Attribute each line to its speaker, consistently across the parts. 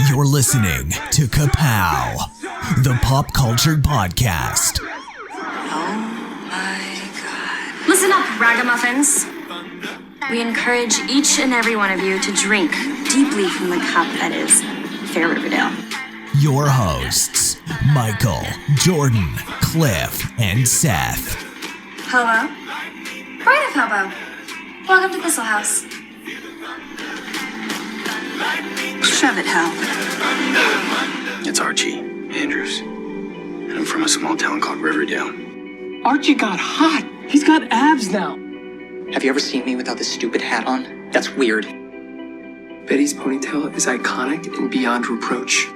Speaker 1: You're listening to Ka-Pow, the pop culture podcast.
Speaker 2: Oh my God. Listen up, ragamuffins. We encourage each and every one of you to drink deeply from the cup that is Fair Riverdale.
Speaker 1: Your hosts, Michael, Jordan, Cliff, and Seth.
Speaker 2: Hello? Brian of Ka-Pow. Welcome to Thistle House. Shove it, Hal.
Speaker 3: It's Archie Andrews, and I'm from a small town called Riverdale.
Speaker 4: Archie got hot. He's got abs now.
Speaker 5: Have you ever seen me without this stupid hat on? That's weird.
Speaker 4: Betty's ponytail is iconic and beyond reproach.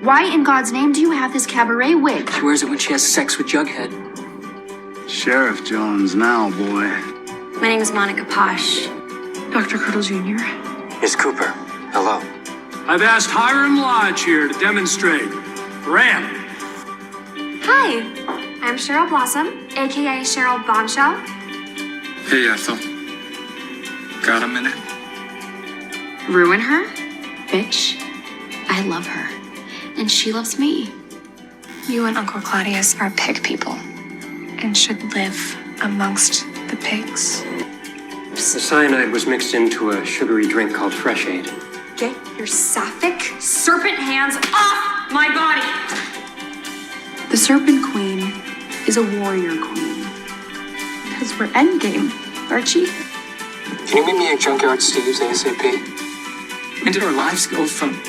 Speaker 6: Why in God's name do you have this cabaret wig?
Speaker 5: She wears it when she has sex with Jughead.
Speaker 3: Sheriff Jones now, boy.
Speaker 2: My name is Monica Posh.
Speaker 6: Dr. Curdle Jr.
Speaker 3: It's Cooper. Hello.
Speaker 7: I've asked Hiram Lodge here to demonstrate. Ram.
Speaker 6: Hi, I'm Cheryl Blossom, aka Cheryl Bombshell.
Speaker 8: Hey, Ethel. Got a minute?
Speaker 6: Ruin her? Bitch. I love her. And she loves me.
Speaker 9: You and Uncle Claudius are pig people and should live amongst the pigs.
Speaker 10: The cyanide was mixed into a sugary drink called Fresh Aid.
Speaker 6: Get your sapphic serpent hands off my body! The Serpent Queen is a warrior queen. Because we're endgame, Archie.
Speaker 8: Can you meet me at Junkyard Steve's ASAP? When did our lives go from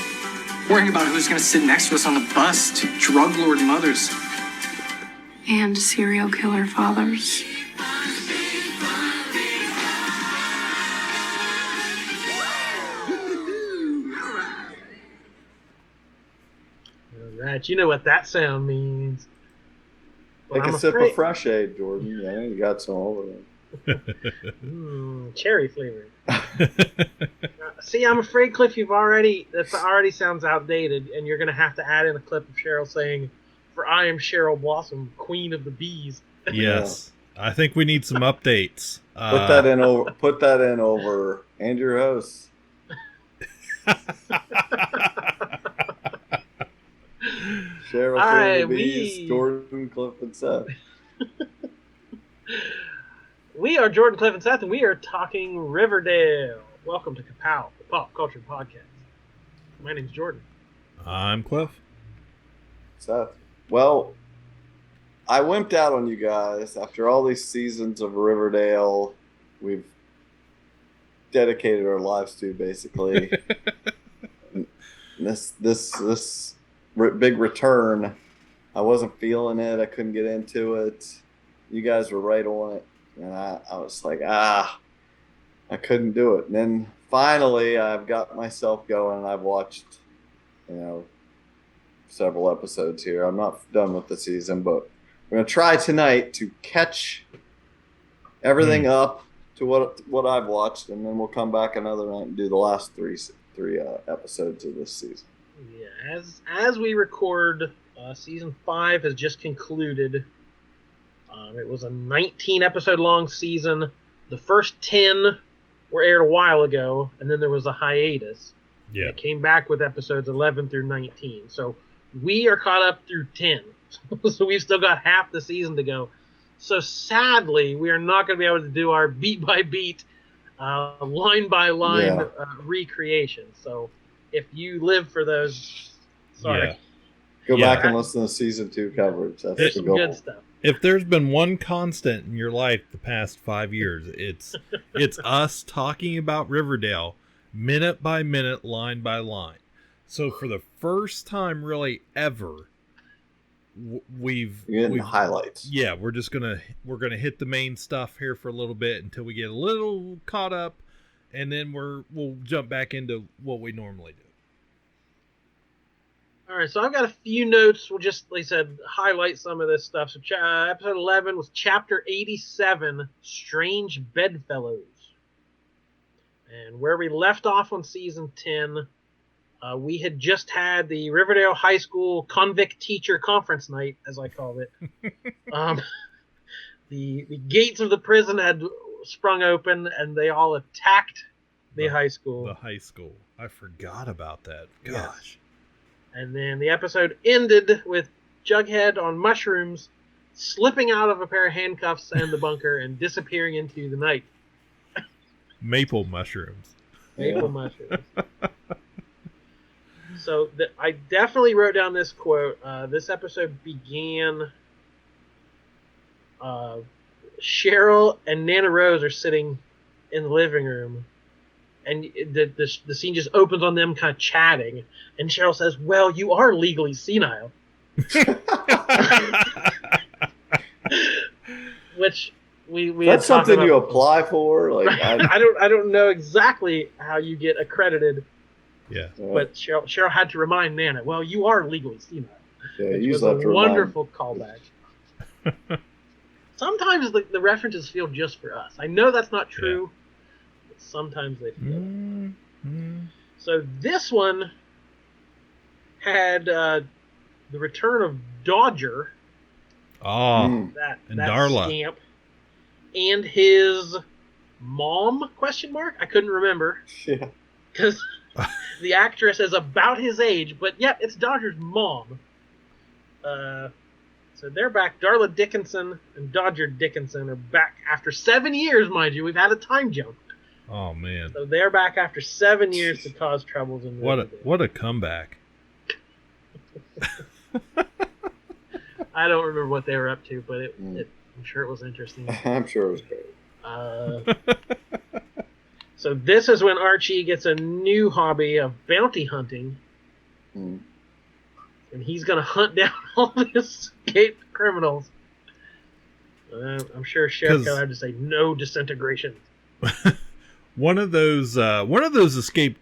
Speaker 8: worrying about who's going to sit next to us on the bus to drug lord mothers?
Speaker 9: And serial killer fathers.
Speaker 11: Right, you know what that sound means.
Speaker 12: Take a sip of Fresh Aid, Jordan. Yeah, you got some over there.
Speaker 11: Cherry flavored. See, I'm afraid, Cliff, that already sounds outdated, and you're going to have to add in a clip of Cheryl saying, "For I am Cheryl Blossom, Queen of the Bees."
Speaker 13: Yes, yeah. I think we need some updates.
Speaker 12: Put that in over Andrew Host. Cheryl,
Speaker 11: right,
Speaker 12: Bees, Jordan, Cliff, and Seth.
Speaker 11: We are Jordan, Cliff, and Seth, and we are talking Riverdale. Welcome to Ka-Pow, the pop culture podcast. My name's Jordan.
Speaker 13: I'm Cliff.
Speaker 12: Seth. Well, I wimped out on you guys. After all these seasons of Riverdale, we've dedicated our lives to, basically. this big return, I wasn't feeling it. I couldn't get into it. You guys were right on it. And I was like, I couldn't do it. And then finally, I've got myself going, and I've watched, several episodes here. I'm not done with the season, but we're going to try tonight to catch everything up to what I've watched, and then we'll come back another night and do the last three episodes of this season.
Speaker 11: Yeah, as we record, season 5 has just concluded. It was a 19-episode long season. The first 10 were aired a while ago, and then there was a hiatus.
Speaker 13: Yeah.
Speaker 11: It came back with episodes 11 through 19. So we are caught up through 10. So we've still got half the season to go. So sadly, we are not going to be able to do our beat-by-beat, line-by-line recreation. So if you live for those, sorry.
Speaker 12: Yeah. Go back and listen to season 2 coverage. That's the goal.
Speaker 11: Good stuff.
Speaker 13: If there's been one constant in your life the past 5 years, it's us talking about Riverdale minute by minute, line by line. So for the first time really ever, we've
Speaker 12: highlights.
Speaker 13: Yeah, we're gonna hit the main stuff here for a little bit until we get a little caught up, and then we'll jump back into what we normally do.
Speaker 11: All right, so I've got a few notes. We'll just, like I said, highlight some of this stuff. So episode 11 was Chapter 87, Strange Bedfellows. And where we left off on Season 10, we had just had the Riverdale High School Convict Teacher Conference Night, as I call it. The gates of the prison had sprung open, and they all attacked The high school.
Speaker 13: The high school. I forgot about that. Gosh.
Speaker 11: Yes. And then the episode ended with Jughead on mushrooms, slipping out of a pair of handcuffs and the bunker and disappearing into the night.
Speaker 13: Maple mushrooms.
Speaker 11: Maple mushrooms. So I definitely wrote down this quote. This episode began. Cheryl and Nana Rose are sitting in the living room, and the scene just opens on them kind of chatting. And Cheryl says, "Well, you are legally senile," which we
Speaker 12: that's something you apply for. Like
Speaker 11: I don't know exactly how you get accredited.
Speaker 13: Yeah.
Speaker 11: But Cheryl had to remind Nana, "Well, you are legally senile."
Speaker 12: Yeah,
Speaker 11: which
Speaker 12: you
Speaker 11: was a wonderful callback. Sometimes the references feel just for us. I know that's not true, but sometimes they feel. So this one had the return of Dodger.
Speaker 13: Oh,
Speaker 11: that
Speaker 13: Darla.
Speaker 11: Scamp. And his mom, question mark? I couldn't remember.
Speaker 12: Yeah.
Speaker 11: Because the actress is about his age, but yep, it's Dodger's mom. So they're back. Darla Dickinson and Dodger Dickinson are back after 7 years, mind you. We've had a time jump.
Speaker 13: Oh man!
Speaker 11: So they're back after 7 years to cause troubles in Riverdale.
Speaker 13: What a comeback!
Speaker 11: I don't remember what they were up to, but I'm sure it was interesting.
Speaker 12: I'm sure it was great.
Speaker 11: So this is when Archie gets a new hobby of bounty hunting. And he's going to hunt down all the escaped criminals. I'm sure Sheriff Keller had to say no disintegration.
Speaker 13: One of those escaped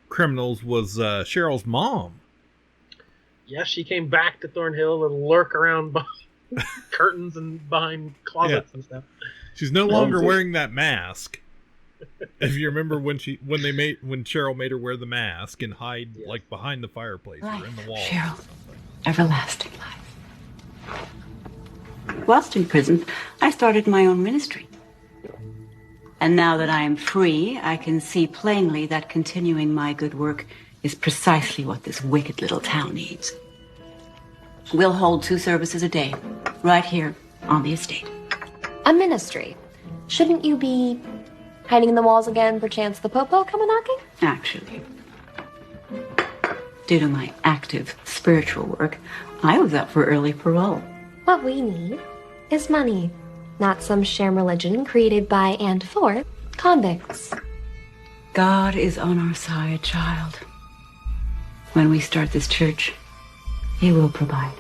Speaker 13: criminals was Cheryl's mom.
Speaker 11: Yes, she came back to Thornhill and lurk around behind curtains and behind closets and stuff.
Speaker 13: She's no longer wearing that mask. If you remember when Cheryl made her wear the mask and hide like behind the fireplace or in the wall.
Speaker 14: Cheryl, everlasting life. Whilst in prison, I started my own ministry. And now that I am free, I can see plainly that continuing my good work is precisely what this wicked little town needs. We'll hold 2 services a day, right here on the estate.
Speaker 9: A ministry. Shouldn't you be hiding in the walls again, perchance the Popo come a-knocking?
Speaker 14: Actually, due to my active spiritual work, I was up for early parole.
Speaker 9: What we need is money, not some sham religion created by and for convicts.
Speaker 14: God is on our side, child. When we start this church, He will provide.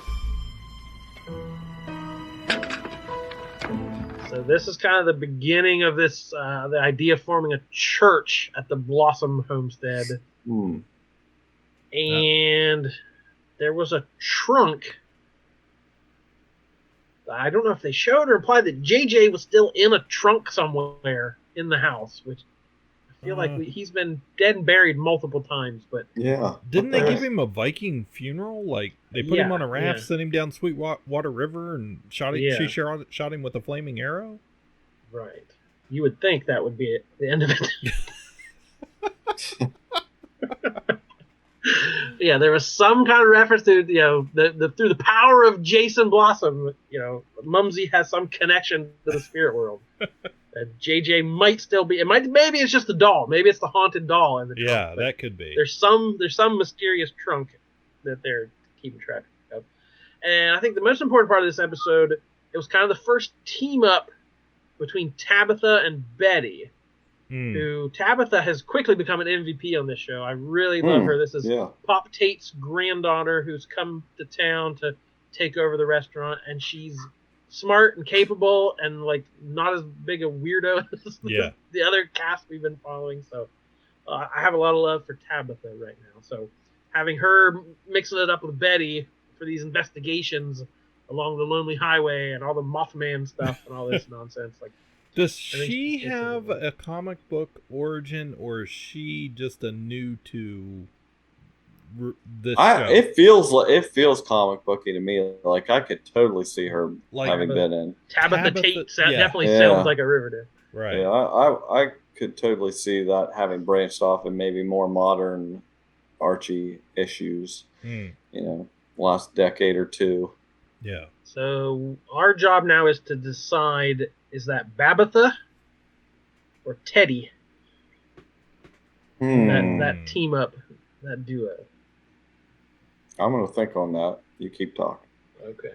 Speaker 11: So this is kind of the beginning of this, the idea of forming a church at the Blossom Homestead. And there was a trunk. I don't know if they showed or implied that JJ was still in a trunk somewhere in the house, which I feel like he's been dead and buried multiple times. But
Speaker 12: yeah,
Speaker 13: didn't they give him a Viking funeral? Like they put him on a raft, sent him down Sweetwater River, and shot him. She shot him with a flaming arrow.
Speaker 11: Right. You would think that would be the end of it. Yeah, there was some kind of reference to through the power of Jason Blossom. Mumsy has some connection to the spirit world. JJ might still be. Maybe it's just the doll. Maybe it's the haunted doll in the trunk.
Speaker 13: Yeah, that could be.
Speaker 11: There's some mysterious trunk that they're keeping track of. And I think the most important part of this episode, it was kind of the first team up between Tabitha and Betty. Who Tabitha has quickly become an MVP on this show. I really love her. This is Pop Tate's granddaughter who's come to town to take over the restaurant, and she's smart and capable and like not as big a weirdo as the other cast we've been following. So I have a lot of love for Tabitha right now. So having her mixing it up with Betty for these investigations along the Lonely Highway and all the Mothman stuff and all this nonsense, like.
Speaker 13: Does she have a comic book origin, or is she just a new to this show?
Speaker 12: It feels comic booky to me. Like I could totally see her having been in.
Speaker 11: Tabitha Tate definitely sounds like a Riverdale.
Speaker 13: Right.
Speaker 12: Yeah, could totally see that having branched off and maybe more modern Archie issues. You know, last decade or two.
Speaker 13: Yeah.
Speaker 11: So our job now is to decide, is that Babitha or Teddy? That team up, that duo.
Speaker 12: I'm going to think on that. You keep talking.
Speaker 11: Okay.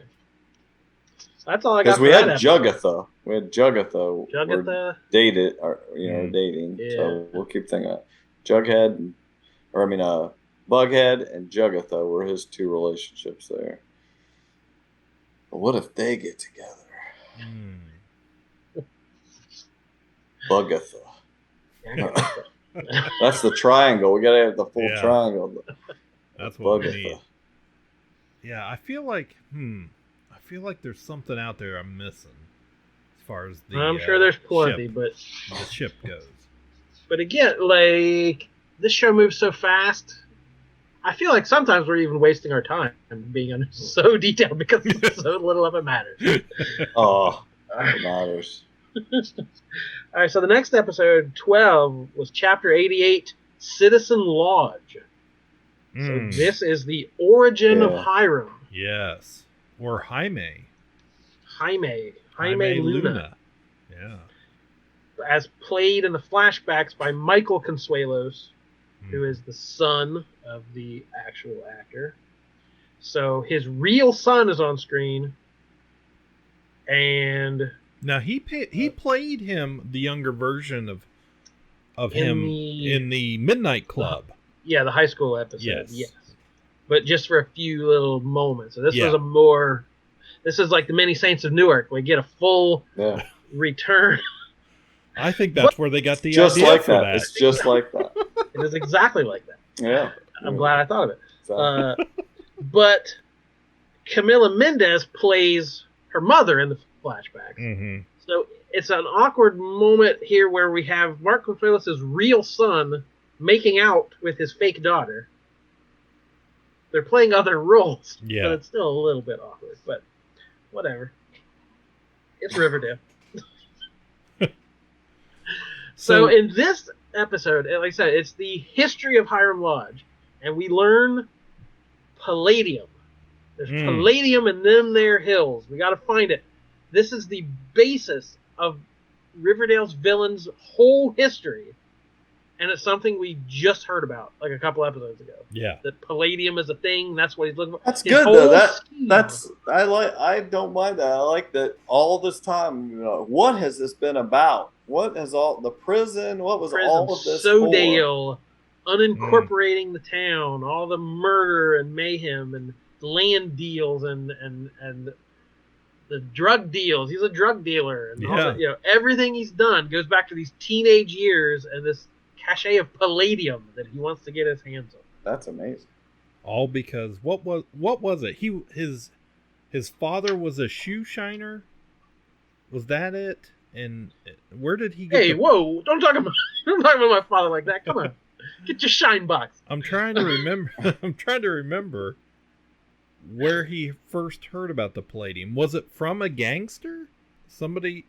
Speaker 11: That's all I got.
Speaker 12: Because we had Jugatha. We had Jugatha.
Speaker 11: Jugatha.
Speaker 12: Dated, or, you know, dating.
Speaker 11: Yeah.
Speaker 12: So we'll keep thinking that. Bughead and Jugatha were his two relationships there. But what if they get together? Bugatha. That's the triangle. We gotta have the full triangle.
Speaker 13: That's what we need. Yeah, I feel like there's something out there I'm missing as far as the
Speaker 11: I'm sure there's plenty, but
Speaker 13: the ship goes.
Speaker 11: But again, like, this show moves so fast. I feel like sometimes we're even wasting our time being so detailed because so little of it matters.
Speaker 12: Oh, it matters.
Speaker 11: All right, so the next episode, 12, was Chapter 88, Citizen Lodge. So this is the origin of Hiram.
Speaker 13: Yes. Or Jaime
Speaker 11: Luna.
Speaker 13: Yeah.
Speaker 11: As played in the flashbacks by Michael Consuelos, who is the son of the actual actor. So his real son is on screen. And
Speaker 13: now he played him, the younger version of him in the Midnight Club.
Speaker 11: Yeah, the high school episode. Yes. But just for a few little moments. So this was this is like the Many Saints of Newark. We get a full return.
Speaker 13: I think that's where they got the
Speaker 12: just
Speaker 13: idea
Speaker 12: like
Speaker 13: for that.
Speaker 12: It's just like that.
Speaker 11: It is exactly like that.
Speaker 12: Yeah.
Speaker 11: I'm glad I thought of it. Exactly. But Camila Mendez plays her mother in the flashback.
Speaker 13: Mm-hmm.
Speaker 11: So it's an awkward moment here where we have Mark Consuelos' real son making out with his fake daughter. They're playing other roles, but it's still a little bit awkward. But whatever. It's Riverdale. So in this episode, like I said, it's the history of Hiram Lodge, and we learn palladium. There's palladium in them there hills. We got to find it. This is the basis of Riverdale's villains' whole history, and it's something we just heard about like a couple episodes ago.
Speaker 13: Yeah,
Speaker 11: that palladium is a thing. That's what he's looking for.
Speaker 12: That's good though. I don't mind that. I like that all this time. You know, what has this been about? What has all the prison? What was all of this
Speaker 11: Sodale, unincorporating the town, all the murder and mayhem and land deals and the drug deals. He's a drug dealer, and all that, you know, everything he's done goes back to these teenage years and this cachet of palladium that he wants to get his hands on.
Speaker 12: That's amazing.
Speaker 13: All because what was it? His father was a shoe shiner. Was that it? And where did he get?
Speaker 11: Hey, whoa! Don't talk about my father like that. Come on, get your shine box.
Speaker 13: I'm trying to remember. I'm trying to remember where he first heard about the palladium. Was it from a gangster? Somebody?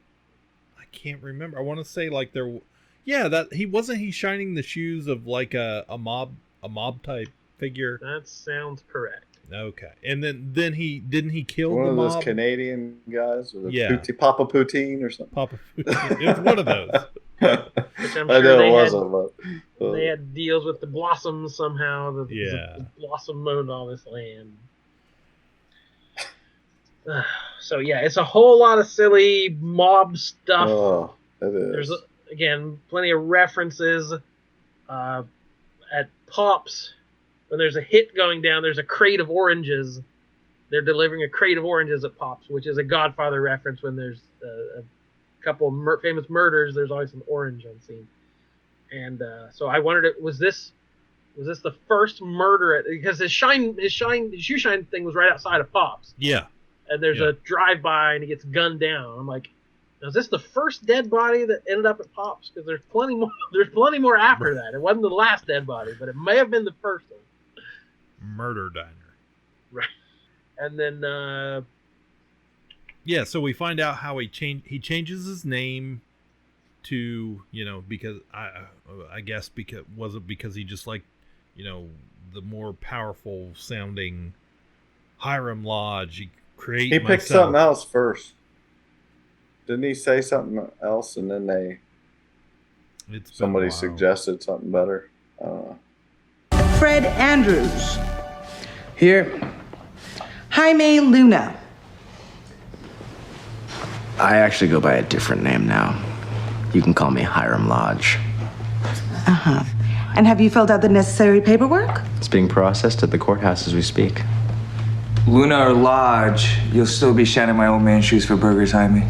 Speaker 13: I can't remember. I want to say like there. Yeah, that he shining the shoes of like a mob type figure.
Speaker 11: That sounds correct.
Speaker 13: Okay, and then he didn't he kill
Speaker 12: one
Speaker 13: the
Speaker 12: of
Speaker 13: mob?
Speaker 12: Those Canadian guys with a Papa Poutine or something.
Speaker 13: Papa Poutine. It was one of those.
Speaker 11: Which I'm
Speaker 12: I
Speaker 11: sure
Speaker 12: know
Speaker 11: they
Speaker 12: it wasn't, but
Speaker 11: they had deals with the blossoms somehow.
Speaker 13: The
Speaker 11: blossom owned all this land. So yeah, it's a whole lot of silly mob stuff.
Speaker 12: Oh, it is.
Speaker 11: There's again plenty of references at Pops. When there's a hit going down, there's a crate of oranges. They're delivering a crate of oranges at Pops, which is a Godfather reference. When there's a couple of famous murders, there's always an orange on scene. And so I wondered, was this the first murder? Because his shoe shine thing was right outside of Pops.
Speaker 13: Yeah.
Speaker 11: And there's a drive-by, and he gets gunned down. I'm like, is this the first dead body that ended up at Pops? Because there's plenty more. There's plenty more after that. It wasn't the last dead body, but it may have been the first one.
Speaker 13: Murder diner.
Speaker 11: Right. And then
Speaker 13: so we find out how he changes his name to, because I guess because he just liked, the more powerful sounding Hiram Lodge.
Speaker 12: He picked something else first. Didn't he say something else and then somebody suggested something better? I don't know.
Speaker 15: Fred Andrews.
Speaker 3: Here.
Speaker 15: Jaime Luna.
Speaker 3: I actually go by a different name now. You can call me Hiram Lodge.
Speaker 15: Uh-huh. And have you filled out the necessary paperwork?
Speaker 3: It's being processed at the courthouse as we speak.
Speaker 16: Luna or Lodge, you'll still be shining my old man shoes for burgers, Jaime.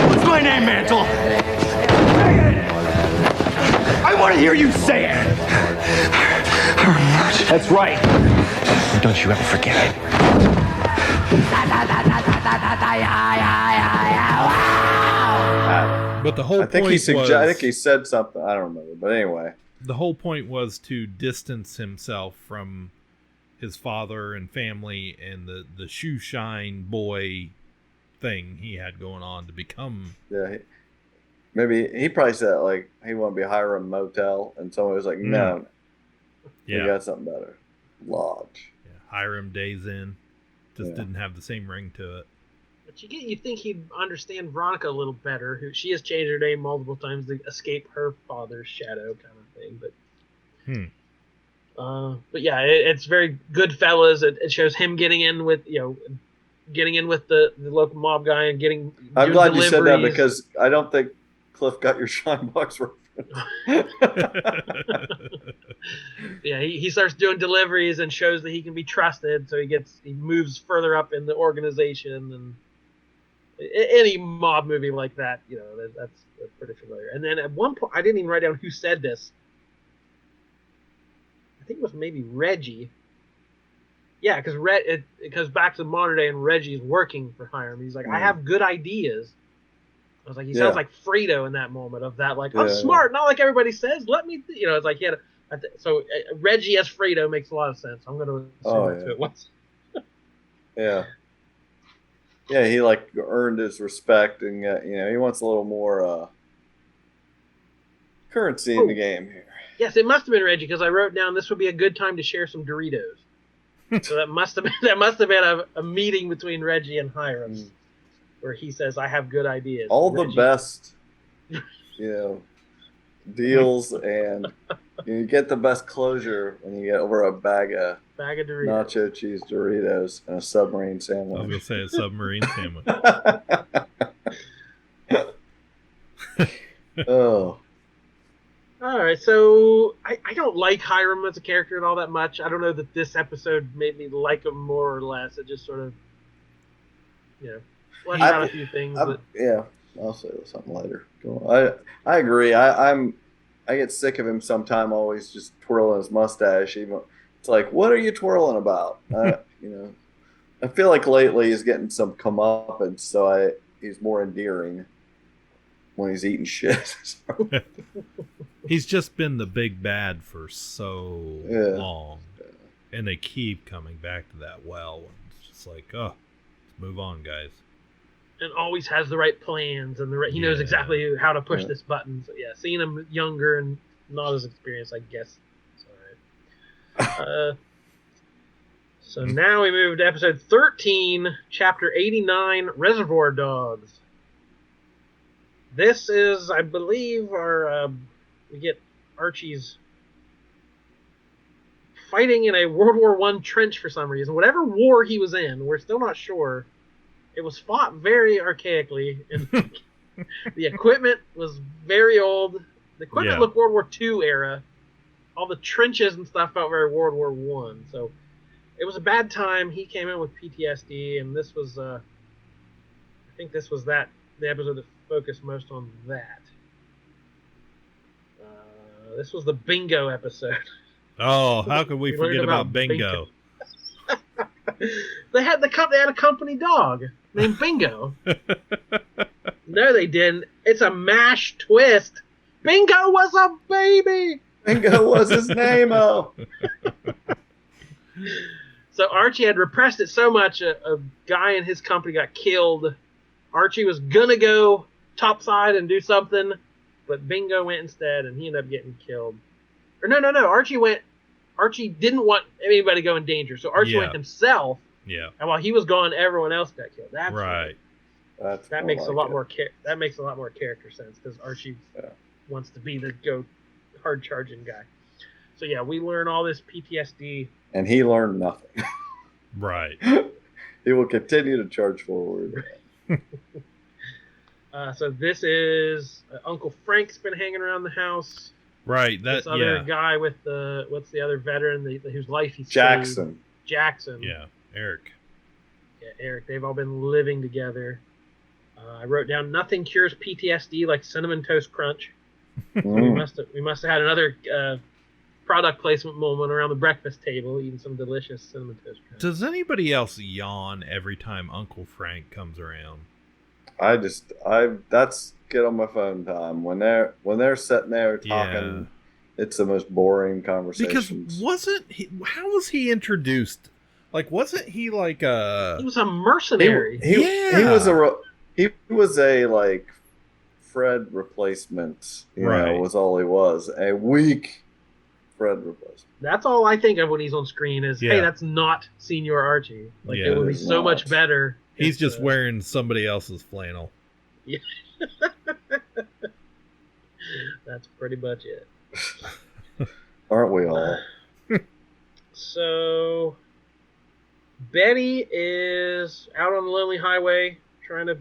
Speaker 17: What's my name, Mantle? I want to hear you say it. That's right. And don't you ever forget it.
Speaker 13: But the whole
Speaker 12: I think
Speaker 13: point
Speaker 12: I think he said something. I don't remember. But anyway.
Speaker 13: The whole point was to distance himself from his father and family and the shoe shine boy thing he had going on to become.
Speaker 12: Yeah. Maybe he probably said like he wanted to be Hiram Motel, and someone was like, no.
Speaker 13: Yeah.
Speaker 12: We got something better. Lodge.
Speaker 13: Yeah. Hiram Days Inn. Just didn't have the same ring to it.
Speaker 11: But you think he'd understand Veronica a little better, who she has changed her name multiple times to escape her father's shadow kind of thing. But yeah, it's very Goodfellas. It shows him getting in with the local mob guy and getting.
Speaker 12: I'm glad you said that because I don't think Cliff got your Shine Box reference.
Speaker 11: Yeah, he starts doing deliveries and shows that he can be trusted, so he moves further up in the organization. And any mob movie like that, that's pretty familiar. And then at one point, I didn't even write down who said this. I think it was maybe Reggie. Yeah, because it goes back to modern day, and Reggie's working for Hiram. He's like, I have good ideas. I was like, he sounds like Fredo in that moment of that, like, I'm smart, not like everybody says. Let me, it's like he had. So Reggie as Fredo makes a lot of sense. I'm going to assume that's who it was.
Speaker 12: Yeah. Yeah, he like earned his respect, and he wants a little more currency in the game here.
Speaker 11: Yes, it must have been Reggie because I wrote down this would be a good time to share some Doritos. So that must have been a meeting between Reggie and Hiram, where he says, "I have good ideas."
Speaker 12: All the best, deals, and you get the best closure when you get over a bag of
Speaker 11: Doritos,
Speaker 12: nacho cheese Doritos, and a submarine sandwich.
Speaker 13: I was gonna say a submarine sandwich.
Speaker 12: Oh.
Speaker 11: All right, so I don't like Hiram as a character all that much. I don't know that this episode made me like him more or less. It just sort of, fleshed out a few things.
Speaker 12: Yeah, I'll say something later. I agree. I get sick of him sometime, always just twirling his mustache. Even it's like, what are you twirling about? I feel like lately he's getting some comeuppance, so he's more endearing when he's eating shit.
Speaker 13: He's just been the big bad for so long, and they keep coming back to that well. It's just like, let's move on, guys.
Speaker 11: And always has the right plans, and he knows exactly how to push this button. So yeah, seeing him younger and not as experienced, I guess. It's all right. So now we move to episode 13, chapter 89, Reservoir Dogs. This is, I believe, we get Archie's fighting in a World War I trench for some reason. Whatever war he was in, we're still not sure. It was fought very archaically, and the equipment was very old. The equipment looked World War II era. All the trenches and stuff felt very World War I. So it was a bad time. He came in with PTSD, and this was, I think this was the episode that focused most on that. This was the bingo episode.
Speaker 13: Oh, how could we forget about bingo?
Speaker 11: They had a company dog. named Bingo. No, they didn't. It's a MASH twist. Bingo was a baby.
Speaker 12: Bingo was his name-o.
Speaker 11: So Archie had repressed it so much, a guy in his company got killed. Archie was going to go topside and do something, but Bingo went instead, and he ended up getting killed. Or no. Archie didn't want anybody to go in danger, so Archie went himself.
Speaker 13: Yeah.
Speaker 11: And while he was gone, everyone else got killed. That's
Speaker 13: right.
Speaker 11: That makes a lot more character sense, because Archie wants to be the go hard charging guy. So yeah, we learn all this PTSD.
Speaker 12: And he learned nothing.
Speaker 13: Right.
Speaker 12: He will continue to charge forward.
Speaker 11: So this is Uncle Frank's been hanging around the house.
Speaker 13: Right.
Speaker 11: This other guy with what's the other veteran whose life he's
Speaker 12: Jackson.
Speaker 11: saved? Jackson.
Speaker 13: Yeah, Eric.
Speaker 11: Yeah, Eric. They've all been living together. I wrote down nothing cures PTSD like Cinnamon Toast Crunch. We must have had another product placement moment around the breakfast table, eating some delicious Cinnamon Toast Crunch.
Speaker 13: Does anybody else yawn every time Uncle Frank comes around?
Speaker 12: That's get on my phone time. When they're sitting there talking, it's the most boring conversations.
Speaker 13: Because how was he introduced? Like, wasn't he like a...
Speaker 11: He was a mercenary.
Speaker 12: He was a like Fred replacement, know, was all he was. A weak Fred replacement.
Speaker 11: That's all I think of when he's on screen is, hey, that's not Senior Archie. Like, it would be so much better.
Speaker 13: He's just wearing somebody else's flannel.
Speaker 11: Yeah. That's pretty much it.
Speaker 12: Aren't we all?
Speaker 11: So, Betty is out on the lonely highway trying to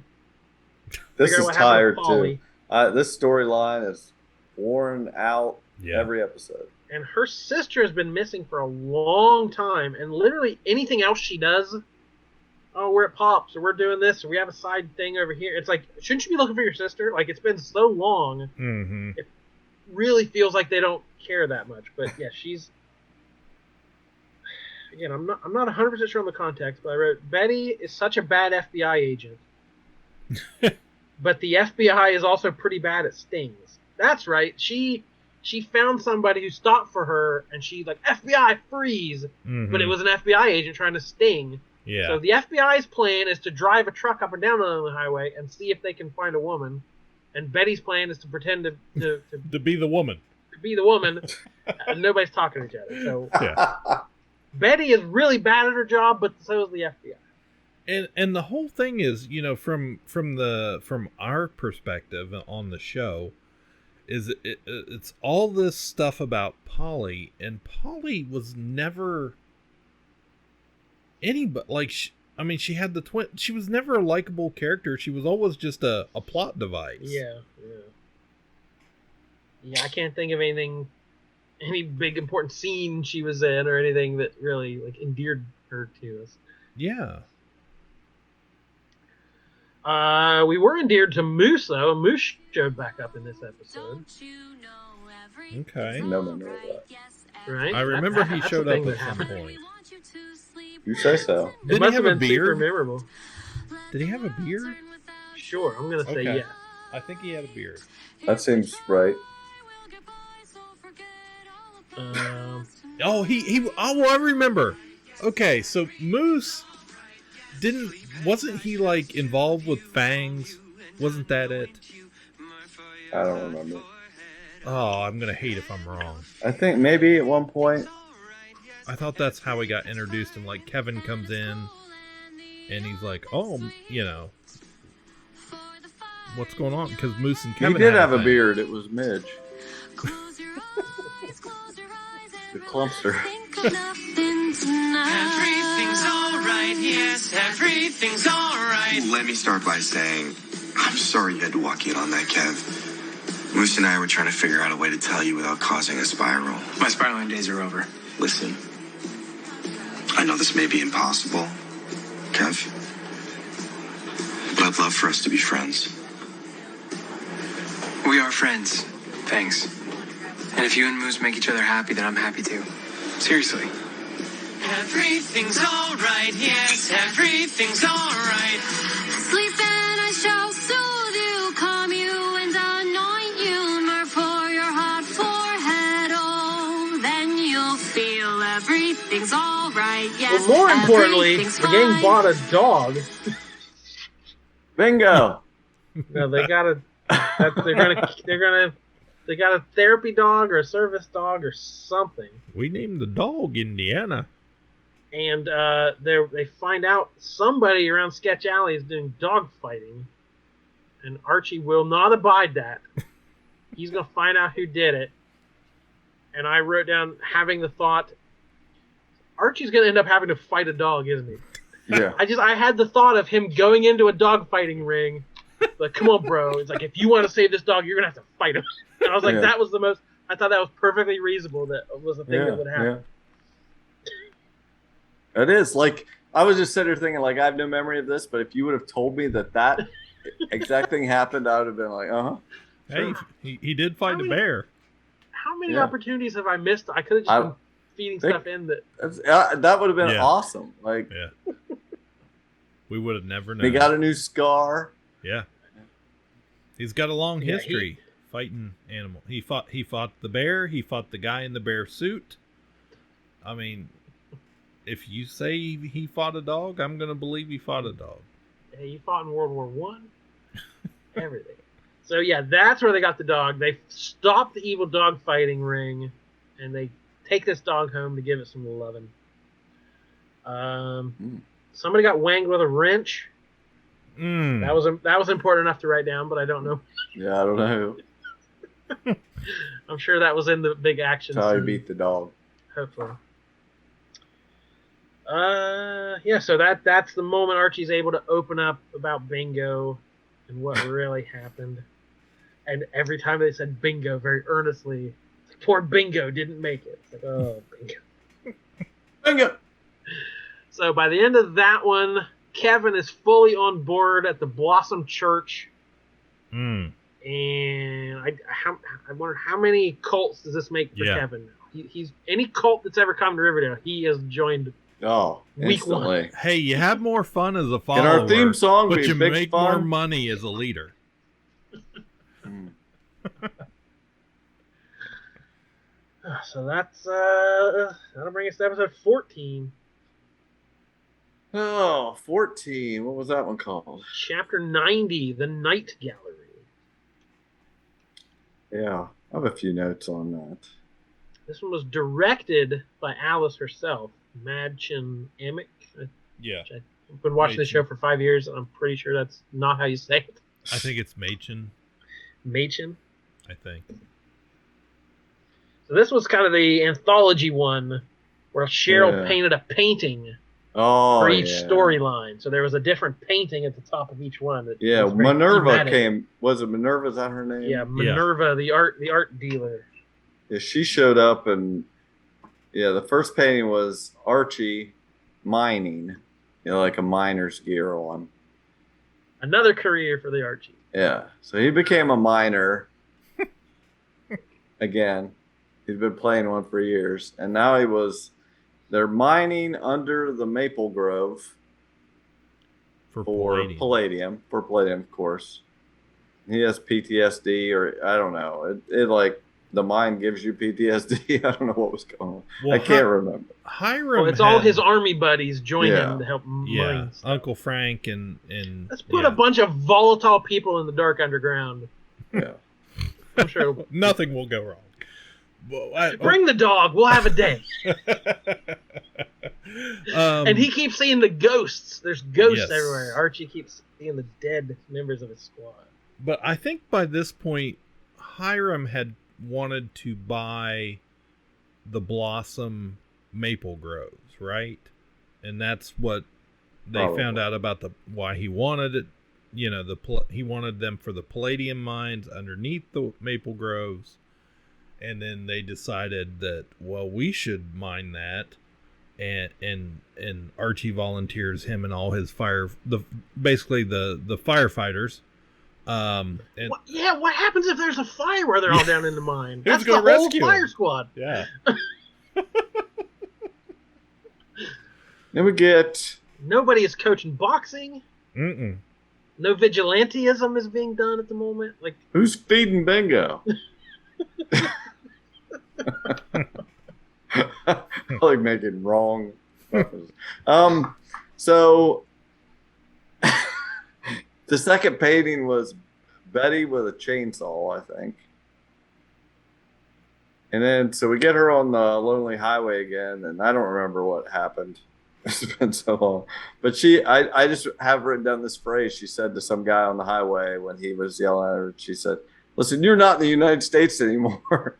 Speaker 12: This
Speaker 11: figure out
Speaker 12: is
Speaker 11: what happened
Speaker 12: tired
Speaker 11: to Polly.
Speaker 12: too. This storyline is worn out every episode.
Speaker 11: And her sister has been missing for a long time, and literally anything else she does, oh, we're at Pops, or we're doing this, or we have a side thing over here. It's like, shouldn't you be looking for your sister? Like, it's been so long.
Speaker 13: Mm-hmm.
Speaker 11: It really feels like they don't care that much. But yeah, she's... Again, I'm not 100% sure on the context, but I wrote, Betty is such a bad FBI agent. But the FBI is also pretty bad at stings. That's right. She found somebody who stopped for her, and she like, FBI, freeze!
Speaker 13: Mm-hmm.
Speaker 11: But it was an FBI agent trying to sting.
Speaker 13: Yeah.
Speaker 11: So the FBI's plan is to drive a truck up and down on the highway and see if they can find a woman. And Betty's plan is to pretend to
Speaker 13: be the woman.
Speaker 11: To be the woman. And nobody's talking to each other. So Betty is really bad at her job, but so is the FBI.
Speaker 13: And the whole thing is, you know, from our perspective on the show, is it's all this stuff about Polly, and Polly was never anybody. Like, she had the twin. She was never a likable character. She was always just a plot device.
Speaker 11: Yeah. I can't think of any big important scene she was in or anything that really like endeared her to us.
Speaker 13: Yeah.
Speaker 11: We were endeared to Moose, though. Moose showed back up in this episode.
Speaker 13: Okay.
Speaker 12: No memory of that.
Speaker 11: Right?
Speaker 13: I remember he showed up at some point.
Speaker 12: You say so.
Speaker 11: It must have been super memorable.
Speaker 13: Did he have a beard?
Speaker 11: Sure, I'm going to say yes.
Speaker 13: I think he had a beard.
Speaker 12: That seems right.
Speaker 13: Oh, I remember. Okay, so Moose wasn't he like involved with Fangs? Wasn't that it?
Speaker 12: I don't remember.
Speaker 13: Oh, I'm gonna hate if I'm wrong.
Speaker 12: I think maybe at one point.
Speaker 13: I thought that's how he got introduced, and like Kevin comes in and he's like, oh, you know, what's going on? Because Moose and Kevin
Speaker 12: He did have a beard. It was Midge. The clumpster.
Speaker 18: Everything's alright, yes, everything's alright.
Speaker 3: Let me start by saying, I'm sorry you had to walk in on that, Kev. Moose and I were trying to figure out a way to tell you without causing a spiral.
Speaker 8: My spiraling days are over.
Speaker 3: Listen, I know this may be impossible, Kev, but I'd love for us to be friends.
Speaker 8: We are friends. Thanks. And if you and Moose make each other happy, then I'm happy too. Seriously.
Speaker 18: Everything's alright, yes, everything's alright.
Speaker 2: Everything's all right. Yes.
Speaker 11: Well, more importantly,
Speaker 2: everything's
Speaker 11: the gang
Speaker 2: fine.
Speaker 11: bought a dog.
Speaker 12: Bingo.
Speaker 11: No, they got a. They got a therapy dog or a service dog or something.
Speaker 13: We named the dog Indiana.
Speaker 11: And they find out somebody around Sketch Alley is doing dog fighting, and Archie will not abide that. He's gonna find out who did it. And I wrote down having the thought, Archie's gonna end up having to fight a dog, isn't he?
Speaker 12: Yeah.
Speaker 11: I had the thought of him going into a dog fighting ring. Like, come on, bro. It's like, if you want to save this dog, you're gonna have to fight him. And I was like, that was the most. I thought that was perfectly reasonable. That was the thing that would happen.
Speaker 12: Yeah. It is. Like, I was just sitting there thinking, like, I have no memory of this, but if you would have told me that exact thing happened, I would have been like,
Speaker 13: Hey, he did fight a bear.
Speaker 11: How many opportunities have I missed? I could have just been feeding stuff in that.
Speaker 12: That would have been awesome. Like,
Speaker 13: we would have never known.
Speaker 12: He got a new scar.
Speaker 13: Yeah. He's got a long history fighting animals. He fought the bear. He fought the guy in the bear suit. I mean, if you say he fought a dog, I'm going to believe he fought a dog.
Speaker 11: Hey, he fought in World War One. Everything. So, yeah, that's where they got the dog. They stop the evil dog fighting ring, and they take this dog home to give it some loving. Somebody got wanged with a wrench. That was important enough to write down, but I don't know.
Speaker 12: Yeah, I don't know.
Speaker 11: I'm sure that was in the big action
Speaker 12: That's how he
Speaker 11: scene.
Speaker 12: beat the dog.
Speaker 11: Hopefully. So that's the moment Archie's able to open up about Bingo and what really happened. And every time they said Bingo very earnestly, poor Bingo didn't make it. It's like, oh, Bingo.
Speaker 12: Bingo!
Speaker 11: So by the end of that one, Kevin is fully on board at the Blossom Church. And I wonder how many cults does this make for Kevin now? He's any cult that's ever come to Riverdale, he has joined. Week one.
Speaker 13: Hey, you have more fun as a follower.
Speaker 12: Can our theme song
Speaker 13: but
Speaker 12: be
Speaker 13: you
Speaker 12: big
Speaker 13: make
Speaker 12: fun?
Speaker 13: more money as a leader.
Speaker 11: So that'll bring us to episode 14.
Speaker 12: Oh, 14. What was that one called?
Speaker 11: Chapter 90, The Night Gallery.
Speaker 12: Yeah, I have a few notes on that.
Speaker 11: This one was directed by Alice herself, Madchen Amick.
Speaker 13: Yeah.
Speaker 11: I've been watching the show for 5 years, and I'm pretty sure that's not how you say it.
Speaker 13: I think it's Machen.
Speaker 11: Machen?
Speaker 13: I think.
Speaker 11: So this was kind of the anthology one where Cheryl painted a painting for each storyline. So there was a different painting at the top of each one.
Speaker 12: Minerva came. Was it Minerva? Is that her name?
Speaker 11: Yeah, Minerva, the art dealer.
Speaker 12: Yeah, she showed up, and the first painting was Archie mining, like a miner's gear on.
Speaker 11: Another career for the Archie.
Speaker 12: Yeah, so he became a miner again. He'd been playing one for years, and now they're mining under the maple grove for palladium, of course. He has PTSD, or I don't know. It like the mine gives you PTSD. I don't know what was going on.
Speaker 13: Well,
Speaker 12: I can't remember.
Speaker 13: Hiram.
Speaker 11: It's all his army buddies join him to help mine.
Speaker 13: Uncle Frank and
Speaker 11: let's put a bunch of volatile people in the dark underground.
Speaker 12: Yeah,
Speaker 11: I'm sure
Speaker 13: nothing will go wrong.
Speaker 11: Bring the dog. We'll have a day. And he keeps seeing the ghosts. There's ghosts everywhere. Archie keeps seeing the dead members of his squad.
Speaker 13: But I think by this point, Hiram had wanted to buy the Blossom Maple Groves, right? And that's what they found out about why he wanted it. He wanted them for the palladium mines underneath the Maple Groves. And then they decided that, well, we should mine that, and Archie volunteers him and all his basically the firefighters.
Speaker 11: What happens if there's a fire where they're all down in the mine? That's the whole
Speaker 13: rescue
Speaker 11: fire squad.
Speaker 13: Yeah.
Speaker 12: Then we get
Speaker 11: nobody is coaching boxing. No vigilantism is being done at the moment. Like,
Speaker 12: who's feeding probably making wrong references. So the second painting was Betty with a chainsaw, I think. And then, so we get her on the lonely highway again, and I don't remember what happened. It's been so long. But I just have written down this phrase she said to some guy on the highway when he was yelling at her. She said, "Listen, you're not in the United States anymore.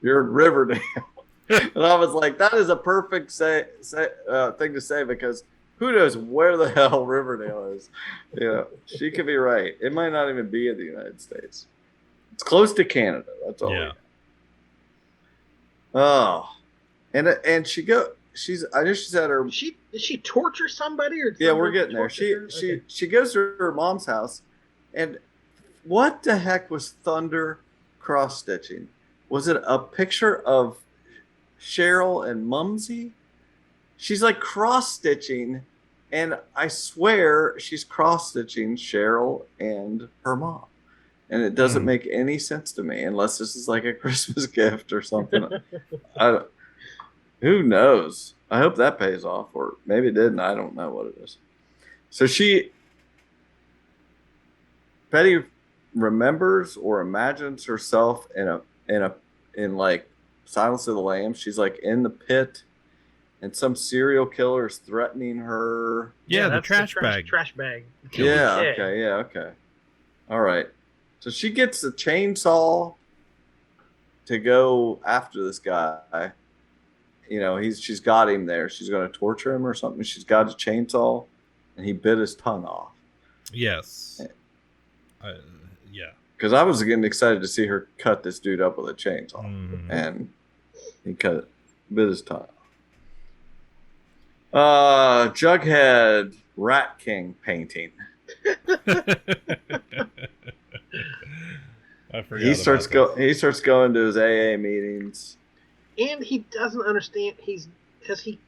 Speaker 12: You're in Riverdale." And I was like, that is a perfect thing to say, because who knows where the hell Riverdale is? You know, she could be right. It might not even be in the United States. It's close to Canada. That's all.
Speaker 13: Yeah.
Speaker 12: Oh, and she's. I know she's at her.
Speaker 11: Did she torture somebody or?
Speaker 12: Yeah, we're getting there. She goes to her mom's house, and what the heck was Thunder cross stitching? Was it a picture of Cheryl and Mumsy? She's like cross stitching, and I swear she's cross stitching Cheryl and her mom. And it doesn't make any sense to me unless this is like a Christmas gift or something. Who knows? I hope that pays off, or maybe it didn't. I don't know what it is. So Betty remembers or imagines herself in like Silence of the Lambs. She's like in the pit, and some serial killer is threatening her.
Speaker 13: Yeah, the trash bag.
Speaker 11: Trash bag.
Speaker 12: Yeah. Okay. Yeah. Okay. All right. So she gets a chainsaw to go after this guy. You know, she's got him there. She's going to torture him or something. She's got a chainsaw, and he bit his tongue off.
Speaker 13: Yes. Yeah.
Speaker 12: Because I was getting excited to see her cut this dude up with a chainsaw, and he bit his tongue off. Jughead Rat King painting.
Speaker 13: I forgot.
Speaker 12: He starts going to his AA meetings.
Speaker 11: And he doesn't understand. Because he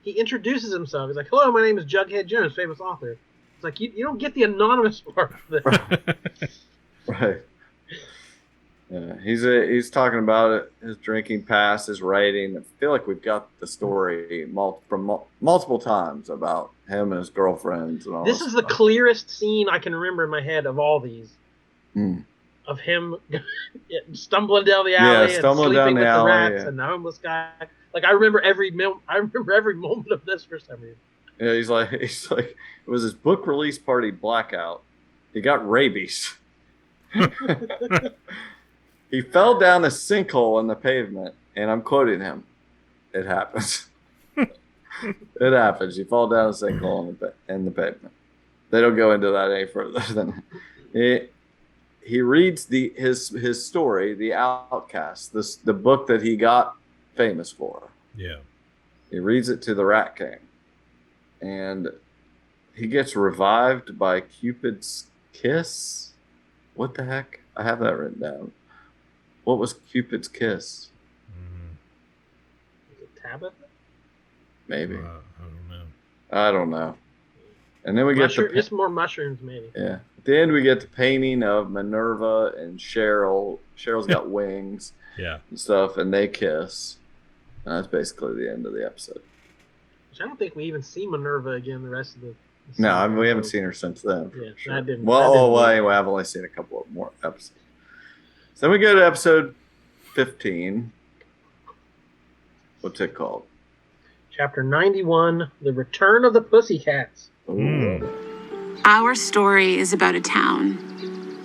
Speaker 11: introduces himself. He's like, "Hello, my name is Jughead Jones, famous author." It's like you don't get the anonymous part of this.
Speaker 12: Right. Yeah, he's talking about it, his drinking past, his writing. I feel like we've got the story from multiple times about him and his girlfriends and all.
Speaker 11: This is the clearest scene I can remember in my head of all these. Of him stumbling down the alley and sleeping with the rats and the homeless guy. Like I remember every moment of this for some reason.
Speaker 12: Yeah, he's like it was his book release party blackout. He got rabies. He fell down a sinkhole in the pavement, and I'm quoting him. It happens. It happens. You fall down a sinkhole in the pavement. They don't go into that any further than it. He reads his story, The Outcast, the book that he got famous for.
Speaker 13: Yeah.
Speaker 12: He reads it to the Rat King, and he gets revived by Cupid's kiss. What the heck? I have that written down. What was Cupid's kiss?
Speaker 11: Is it Tabitha?
Speaker 12: Maybe.
Speaker 13: I
Speaker 12: don't know. And then we get
Speaker 11: just more mushrooms, maybe.
Speaker 12: Yeah. At the end, we get the painting of Minerva and Cheryl. Cheryl's got wings.
Speaker 13: Yeah.
Speaker 12: And stuff, and they kiss. And that's basically the end of the episode.
Speaker 11: Which I don't think we even see Minerva again the rest of the
Speaker 12: No, we haven't seen her since then.
Speaker 11: Yeah,
Speaker 12: sure.
Speaker 11: I didn't.
Speaker 12: Well, anyway, I've only seen a couple of more episodes. So then we go to episode 15. What's it called?
Speaker 11: Chapter 91, The Return of the Pussycats.
Speaker 19: Our story is about a town.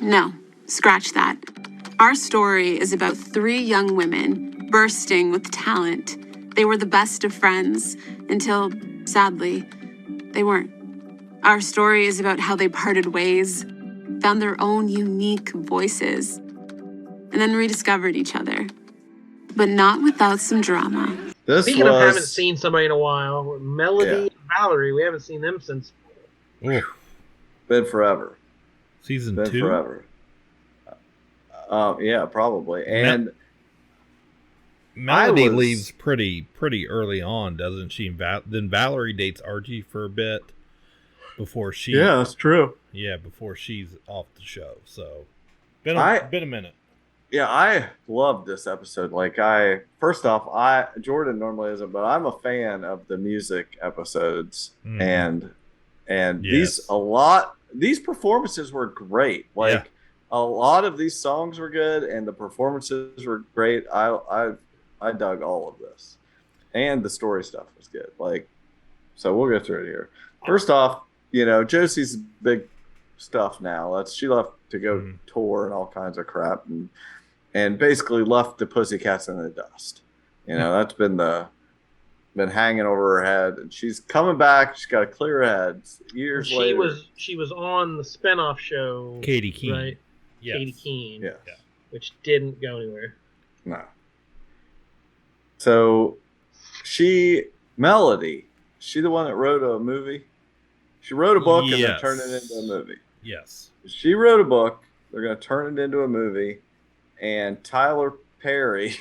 Speaker 19: No, scratch that. Our story is about 3 young women bursting with talent. They were the best of friends until, sadly, they weren't. Our story is about how they parted ways, found their own unique voices, and then rediscovered each other. But not without some drama.
Speaker 11: Speaking of haven't seen somebody in a while, Melody and Valerie, we haven't seen them since...
Speaker 12: Been forever.
Speaker 13: Season
Speaker 12: Been
Speaker 13: 2?
Speaker 12: forever. Yeah, probably. And
Speaker 13: Melody leaves pretty early on, doesn't she? Then Valerie dates Archie for a bit before she.
Speaker 12: Yeah, that's true.
Speaker 13: Yeah, before she's off the show. So been a minute.
Speaker 12: Yeah, I love this episode. Like, first off, Jordan normally isn't, but I'm a fan of the music episodes, and these performances were great. Like, a lot of these songs were good, and the performances were great. I dug all of this, and the story stuff was good. Like, so we'll go through it here. First off, Josie's big stuff now. She left to go tour and all kinds of crap, and basically left the Pussycats in the dust. That's been hanging over her head, and she's coming back. She's got a clear head. Years later,
Speaker 11: she was on the spinoff show,
Speaker 13: Katie Keene,
Speaker 11: right?
Speaker 13: Yes.
Speaker 11: Katie Keene,
Speaker 12: yeah,
Speaker 11: which didn't go anywhere.
Speaker 12: No. So Melody, she the one that wrote a movie. She wrote a book and then turned it into a movie.
Speaker 13: Yes.
Speaker 12: She wrote a book. They're going to turn it into a movie. And Tyler Perry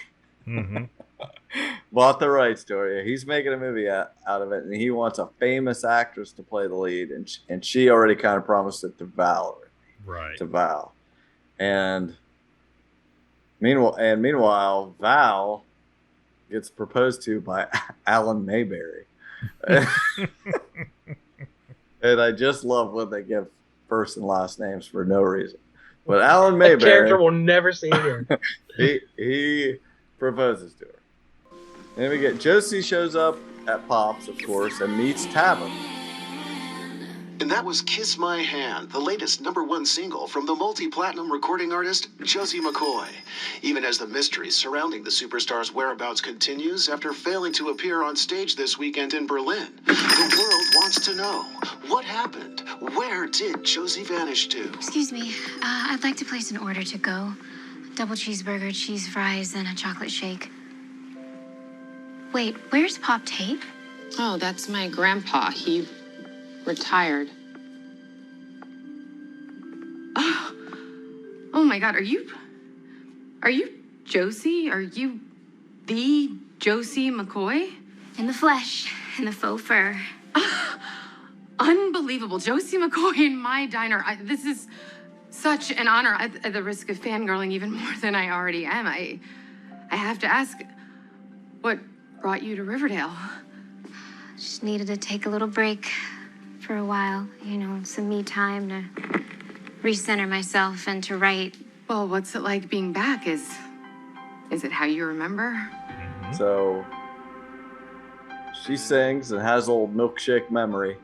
Speaker 12: bought the rights to it. He's making a movie out of it. And he wants a famous actress to play the lead. And she already kind of promised it to Val.
Speaker 13: Right.
Speaker 12: To Val. And meanwhile, Val gets proposed to by Alan Mayberry. And I just love when they give first and last names for no reason. But Alan Mayberry,
Speaker 11: that character will never see again.
Speaker 12: he proposes to her. Then we get Josie shows up at Pop's, of course, and meets Tabitha.
Speaker 20: And that was Kiss My Hand, the latest #1 single from the multi-platinum recording artist Josie McCoy. Even as the mystery surrounding the superstar's whereabouts continues after failing to appear on stage this weekend in Berlin, the world wants to know, what happened? Where did Josie vanish to?
Speaker 9: Excuse me, I'd like to place an order to go. Double cheeseburger, cheese fries, and a chocolate shake. Wait, where's Pop Tate?
Speaker 19: Oh, that's my grandpa. He retired. Oh my God, are you Josie? Are you the Josie McCoy?
Speaker 9: In the flesh, in the faux fur.
Speaker 19: Unbelievable. Josie McCoy in my diner. This is such an honor. At the risk of fangirling even more than I already am, I have to ask, what brought you to Riverdale?
Speaker 9: Just needed to take a little break for a while. Some me time to recenter myself and to write.
Speaker 19: Well, what's it like being back? Is it how you remember?
Speaker 12: So she sings and has old milkshake memory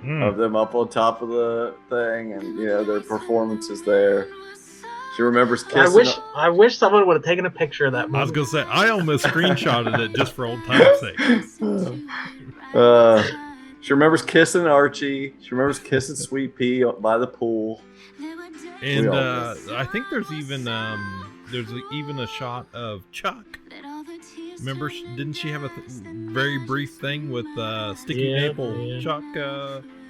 Speaker 12: of them up on top of the thing, and their performances there. She remembers kissing.
Speaker 11: I wish someone would have taken a picture of that moment.
Speaker 13: I was gonna say I almost screenshotted it just for old time's sake.
Speaker 12: She remembers kissing Archie. She remembers kissing Sweet Pea by the pool.
Speaker 13: And I think there's even a shot of Chuck. Remember, didn't she have a very brief thing with Sticky Maple Chuck?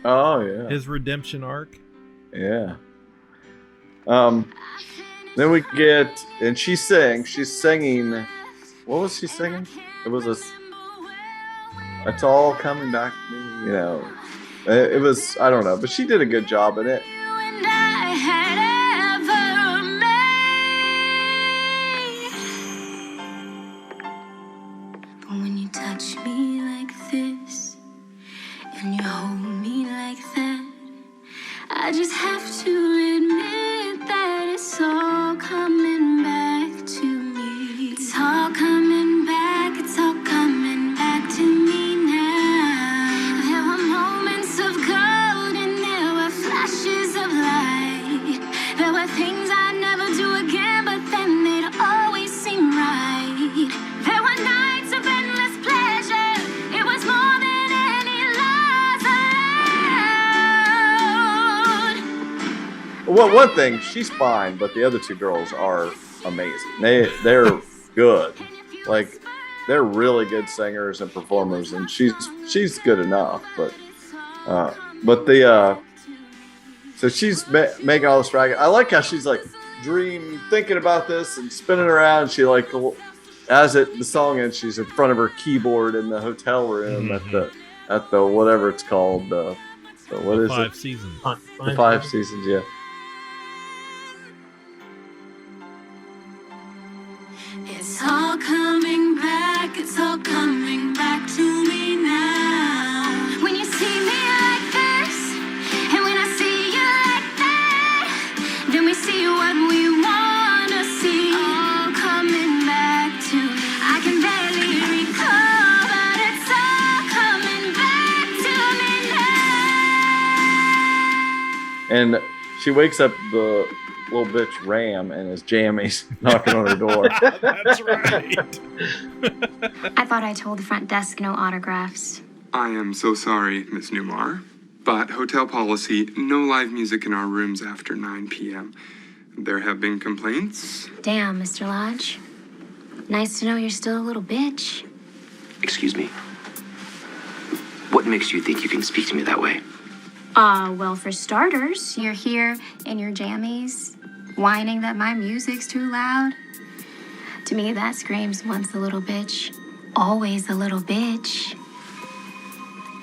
Speaker 12: Oh yeah,
Speaker 13: his redemption arc.
Speaker 12: Yeah. Then we get, and she's singing. What was she singing? It was it's all coming back to me. It was, I don't know, but she did a good job in it.
Speaker 2: When you touch me like this and you hold me like that, I just have to admit that it's all coming back to me. It's all coming back, it's all coming back to me now. There were moments of gold and there were flashes of light. There were things I'd never do again, but then they'd always seem right. There were nights of endless pleasure. It was more than any lies allowed.
Speaker 12: Well, one thing, she's fine, but the other two girls are amazing. They're good. Like, they're really good singers and performers, and she's good enough. So she's making all this racket. I like how she's like thinking about this and spinning around. She like, as the song ends, she's in front of her keyboard in the hotel room at the whatever it's called. What is it?
Speaker 13: Five Seasons.
Speaker 12: The Five Seasons, yeah.
Speaker 18: all coming back to me now. When you see me like this, and when I see you like that, then we see what we wanna see. All coming back to me. I can barely recall, but it's all coming back to me now.
Speaker 12: And she wakes up the little bitch Ram and his jammies knocking on her door.
Speaker 13: That's right.
Speaker 2: I thought I told the front desk no autographs.
Speaker 21: I am so sorry, Miss Newmar, but hotel policy, no live music in our rooms after 9 p.m. There have been complaints.
Speaker 2: Damn, Mr. Lodge. Nice to know you're still a little bitch.
Speaker 22: Excuse me. What makes you think you can speak to me that way?
Speaker 2: Well, for starters, you're here in your jammies, whining that my music's too loud. To me, that screams once a little bitch, always a little bitch.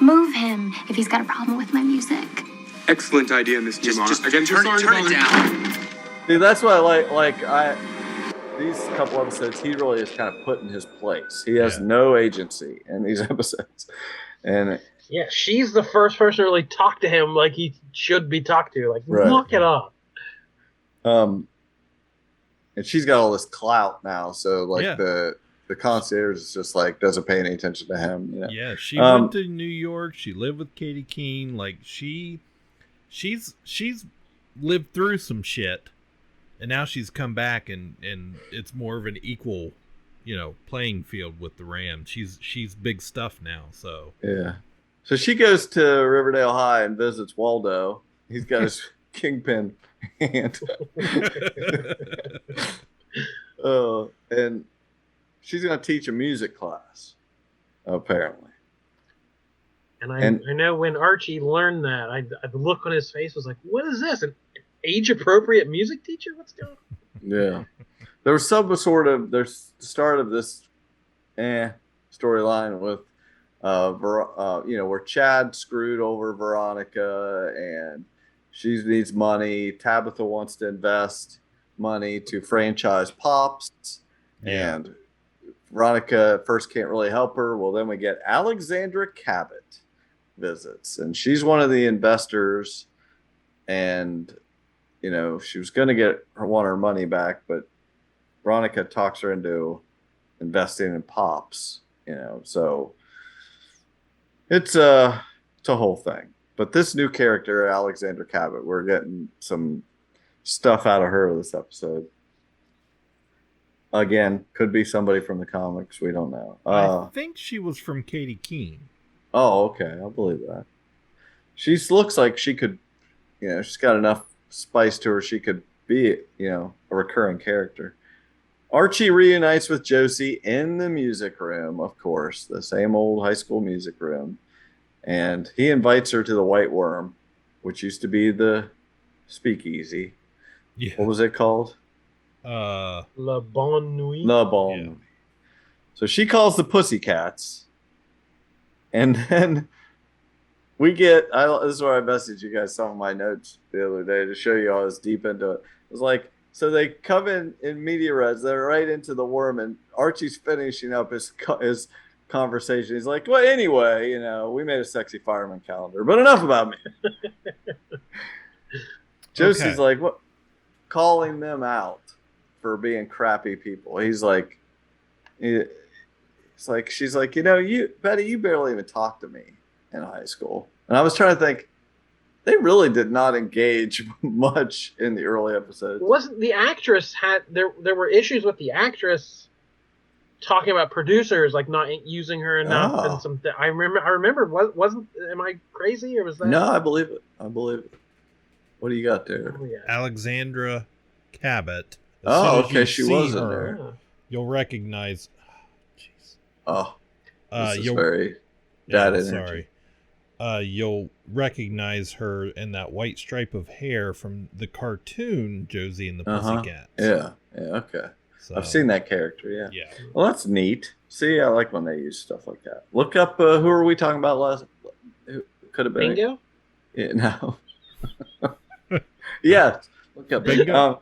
Speaker 2: Move him if he's got a problem with my music.
Speaker 21: Excellent idea, Miss Newmar.
Speaker 22: Just
Speaker 21: Again,
Speaker 22: turn it down.
Speaker 12: Dude, that's what I like. These couple episodes, he really is kind of put in his place. He has no agency in these episodes, and
Speaker 11: Yeah, she's the first person to really talk to him like he should be talked to. Like,
Speaker 12: Right.
Speaker 11: knock it off.
Speaker 12: And she's got all this clout now, so like
Speaker 13: Yeah.
Speaker 12: the concierge is just like doesn't pay any attention to him. You know?
Speaker 13: Yeah, she went to New York. She lived with Katie Keene. Like she's lived through some shit, and now she's come back and it's more of an equal, playing field with the Rams. She's big stuff now. So
Speaker 12: Yeah. So she goes to Riverdale High and visits Waldo. He's got his kingpin hand. And she's going to teach a music class, apparently.
Speaker 11: And I know when Archie learned that, the look on his face was like, what is this? An age-appropriate music teacher? What's going on?
Speaker 12: Yeah. There was there's the start of this storyline with where Chad screwed over Veronica and she needs money. Tabitha wants to invest money to franchise Pops.
Speaker 13: Yeah.
Speaker 12: And Veronica at first can't really help her. Well, then we get Alexandra Cabot visits, and she's one of the investors. And, she was going to want her money back, but Veronica talks her into investing in Pops, so it's a whole thing. But this new character, Alexandra Cabot, we're getting some stuff out of her this episode. Again, could be somebody from the comics. We don't know.
Speaker 13: I think she was from Katie Keene.
Speaker 12: Oh, okay. I'll believe that. She looks like she could, she's got enough spice to her. She could be, a recurring character. Archie reunites with Josie in the music room, of course, the same old high school music room. And he invites her to the White Worm, which used to be the speakeasy.
Speaker 13: Yeah.
Speaker 12: What was it called?
Speaker 11: La Bonne Nuit.
Speaker 12: La Bonne Nuit. So she calls the Pussycats. And then we get, this is where I messaged you guys some of my notes the other day to show you I was deep into it. It was like, so they come in media res, they're right into the worm, and Archie's finishing up his conversation. He's like, well, anyway, we made a sexy fireman calendar, but enough about me. Josie's like, what? Calling them out for being crappy people. He's like, she's like, Betty, you barely even talked to me in high school. And I was trying to think, they really did not engage much in the early episodes.
Speaker 11: Wasn't the actress there were issues with the actress talking about producers like not using her enough and something. I remember wasn't am I crazy or was that?
Speaker 12: No, I believe it. What do you got there?
Speaker 11: Oh, yeah.
Speaker 13: Alexandra Cabot.
Speaker 12: Okay, she was in
Speaker 13: her,
Speaker 12: there.
Speaker 13: You'll recognize.
Speaker 12: This is very dad energy.
Speaker 13: Sorry. You'll recognize her in that white stripe of hair from the cartoon Josie and the Pussycats.
Speaker 12: Yeah, okay.
Speaker 13: So,
Speaker 12: I've seen that character, yeah.
Speaker 13: Yeah.
Speaker 12: Well, that's neat. See, I like when they use stuff like that. Look up, who are we talking about last? Who could have been?
Speaker 11: Bingo?
Speaker 12: Yeah, no. Yeah, look up
Speaker 13: Bingo.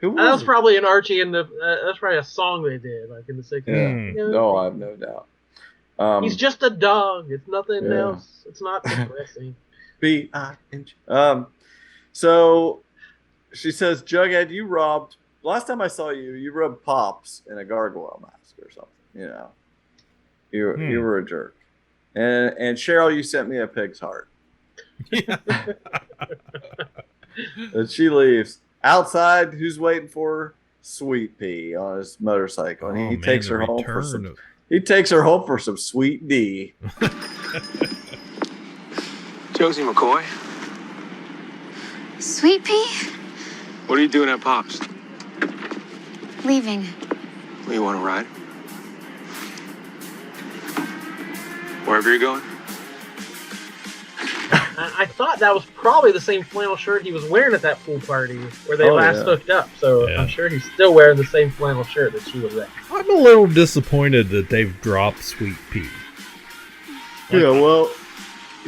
Speaker 12: Who
Speaker 11: That was
Speaker 12: was
Speaker 11: probably an Archie in the. That's probably a song they did, like in the 60s.
Speaker 12: Yeah. No, I have no doubt.
Speaker 11: He's just a dog. It's nothing
Speaker 12: Yeah.
Speaker 11: else. It's not depressing.
Speaker 12: B-I-N-G. So she says, Jughead, you robbed. Last time I saw you, you rubbed Pops in a gargoyle mask or something. You know, you were a jerk. And Cheryl, you sent me a pig's heart. And she leaves. Outside, who's waiting for her? Sweet Pea on his motorcycle, and he takes her home for some. He takes her home for some sweet D.
Speaker 16: Josie McCoy,
Speaker 9: Sweet Pea?
Speaker 16: what are you doing at Pop's?
Speaker 9: Leaving.
Speaker 16: Well, you want to ride? Wherever you're going?
Speaker 11: I thought that was probably the same flannel shirt he was wearing at that pool party where they last hooked up. So I'm sure he's still wearing the same flannel shirt that she was at.
Speaker 13: I'm a little disappointed that they've dropped Sweet Pea.
Speaker 12: Yeah, well,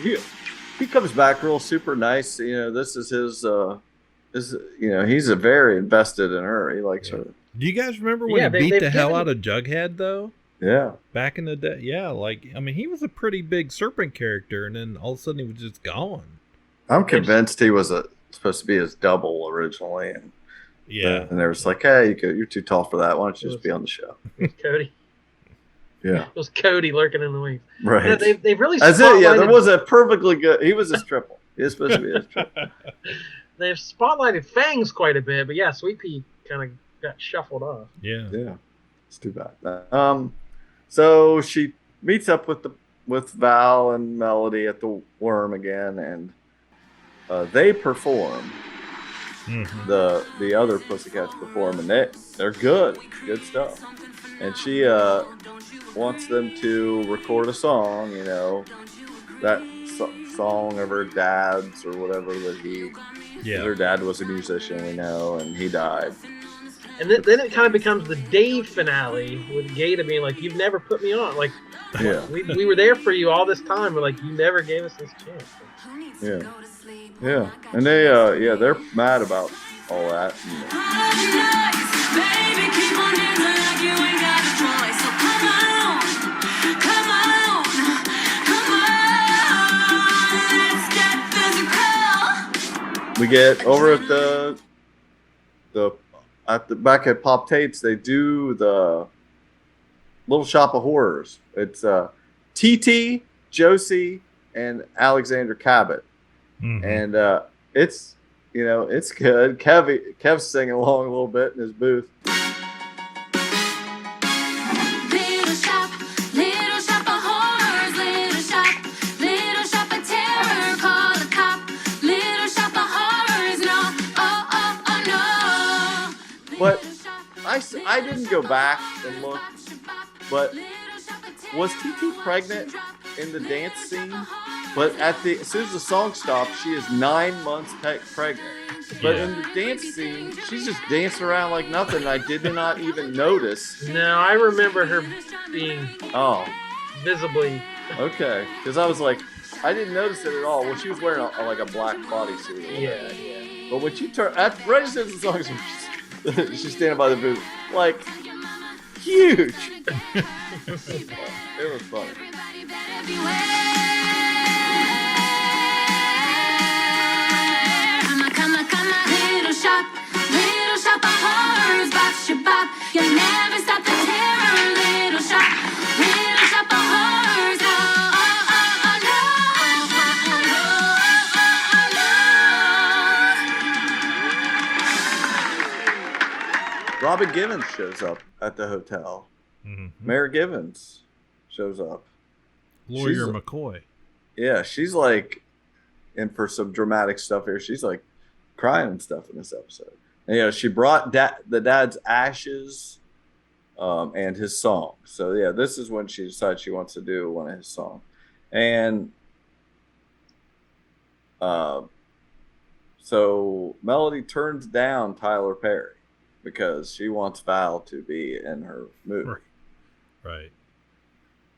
Speaker 12: he comes back real super nice. You know, this is his. He's a very invested in her. He likes her.
Speaker 13: Do you guys remember when he beat the hell out of Jughead though?
Speaker 12: Yeah.
Speaker 13: Back in the day, he was a pretty big serpent character, and then all of a sudden he was just gone.
Speaker 12: I'm convinced he was supposed to be his double originally, and and they were just like, "Hey, you're too tall for that. Why don't you just be on the show?"
Speaker 11: It was Cody.
Speaker 12: Yeah.
Speaker 11: It was Cody lurking in the wings.
Speaker 12: Right.
Speaker 11: Yeah, they've really
Speaker 12: That's it. Yeah, there
Speaker 11: spotlighted-
Speaker 12: was a perfectly good. He was his triple. He was supposed to be his triple.
Speaker 11: They've spotlighted Fangs quite a bit, but yeah, Sweet Pea kind of got shuffled off.
Speaker 13: Yeah.
Speaker 12: It's too bad. So she meets up with Val and Melody at the Worm again, and they perform. The other Pussycats perform, and they're good stuff. And she wants them to record a song, you know, that song of her dad's or whatever that her dad was a musician, you know, and he died.
Speaker 11: And then it kind of becomes the Dave finale with Gaeta being like, "You've never put me on. Like, we were there for you all this time, but like, you never gave us this chance."
Speaker 12: Yeah. And they're mad about all that. We get over at the back at Pop Tate's. They do the Little Shop of Horrors. It's TT, Josie, and Alexander Cabot, and it's it's good. Kev's singing along a little bit in his booth. But I didn't go back and look, but was TT pregnant in the dance scene? But as soon as the song stopped, she is 9 months pregnant. But in the dance scene, she's just dancing around like nothing. I did not even notice.
Speaker 11: No, I remember her being visibly
Speaker 12: okay, because I was like, I didn't notice it at all. Well, she was wearing a black bodysuit.
Speaker 11: Yeah.
Speaker 12: But when she turned, right as soon as the song was. She's standing by the booth, like, huge. It was funny.
Speaker 18: Little shop of horrors, bop, shabop. You'll never stop the terror. Little shop of horrors.
Speaker 12: Robin Givens shows up at the hotel. Mayor Givens shows up.
Speaker 13: Lawyer McCoy.
Speaker 12: Yeah, she's like in for some dramatic stuff here. She's like crying and stuff in this episode. And, she brought the dad's ashes and his song. So, this is when she decides she wants to do one of his songs. And so Melody turns down Tyler Perry because she wants Val to be in her movie.
Speaker 13: Right.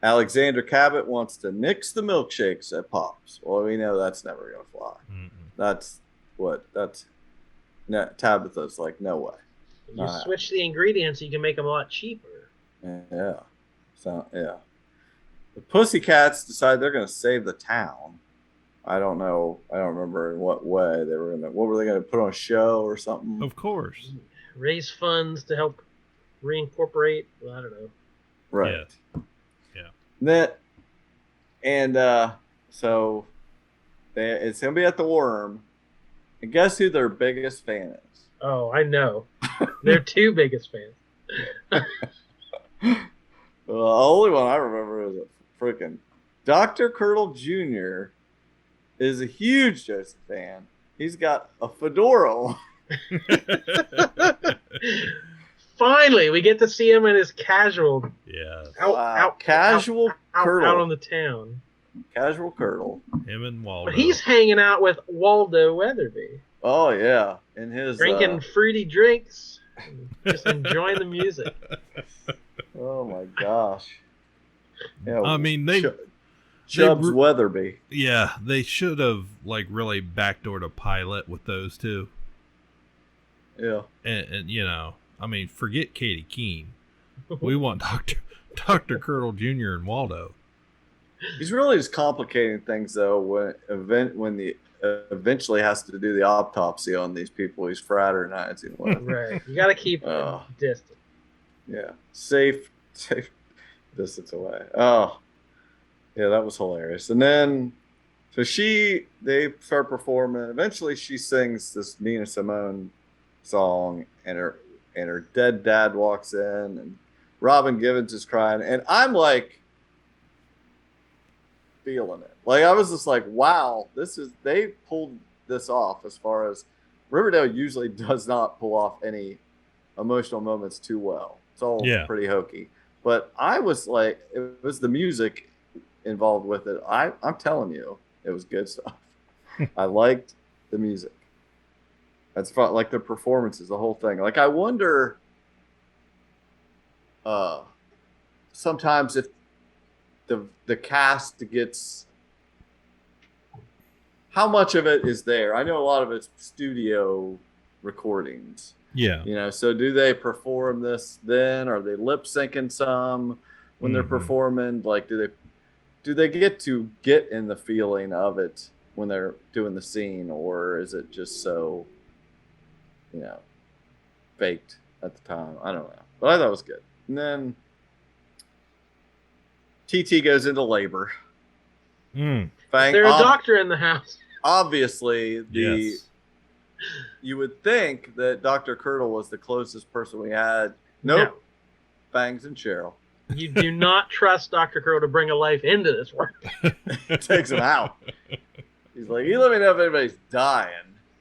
Speaker 12: Alexander Cabot wants to nix the milkshakes at Pops. Well, we know that's never going to fly. Tabitha's like, no way.
Speaker 11: You switch the ingredients, you can make them a lot cheaper.
Speaker 12: Yeah. So, yeah. The Pussycats decide they're going to save the town. I don't know. I don't remember in what way they were going to. What were they going to put on a show or something?
Speaker 13: Of course.
Speaker 11: Raise funds to help reincorporate. Well, I don't know.
Speaker 12: Right.
Speaker 13: Yeah.
Speaker 12: So it's going to be at the Worm. And guess who their biggest fan is?
Speaker 11: Oh, I know. Their two biggest fans.
Speaker 12: Well, the only one I remember is a freaking Dr. Curdle Jr. is a huge Joseph fan. He's got a fedora on.
Speaker 11: Finally, we get to see him in his casual.
Speaker 13: Yeah.
Speaker 12: Casual Curdle.
Speaker 11: Out on the town.
Speaker 12: Casual Curdle.
Speaker 13: Him and Waldo.
Speaker 11: But he's hanging out with Waldo Weatherby.
Speaker 12: Oh, yeah. In his
Speaker 11: drinking fruity drinks. Just enjoying the music.
Speaker 12: Oh my gosh! Yeah,
Speaker 13: I mean,
Speaker 12: Chubbs Weatherby.
Speaker 13: Yeah, they should have really backdoored a pilot with those two.
Speaker 12: Yeah,
Speaker 13: and I mean, forget Katie Keene. We want Dr. Curdle Jr. and Waldo.
Speaker 12: He's really just complicating things though. When the eventually has to do the autopsy on these people he's fraternizing with.
Speaker 11: Right, you got to keep distant.
Speaker 12: Yeah, safe distance away. Oh, yeah, that was hilarious. And then, so they start performing. Eventually, she sings this Nina Simone song, and her dead dad walks in, and Robin Givens is crying, and I'm feeling it. I was just like, wow, they pulled this off. As far as Riverdale usually does not pull off any emotional moments too well. It's all pretty hokey. But I was like, it was the music involved with it. I'm telling you, it was good stuff. I liked the music. That's fun. The performances, the whole thing. I wonder sometimes if the cast gets, how much of it is there? I know a lot of it's studio recordings.
Speaker 13: Yeah.
Speaker 12: So do they perform this then? Are they lip syncing some when they're performing? Do they get to get in the feeling of it when they're doing the scene, or is it just so, faked at the time? I don't know. But I thought it was good. And then TT goes into labor.
Speaker 11: There's a doctor in the house.
Speaker 12: Obviously, you would think that Dr. Curdle was the closest person we had. Nope. No. Fangs and Cheryl.
Speaker 11: You do not trust Dr. Curdle to bring a life into this world.
Speaker 12: Takes him out. He's like, you let me know if anybody's dying.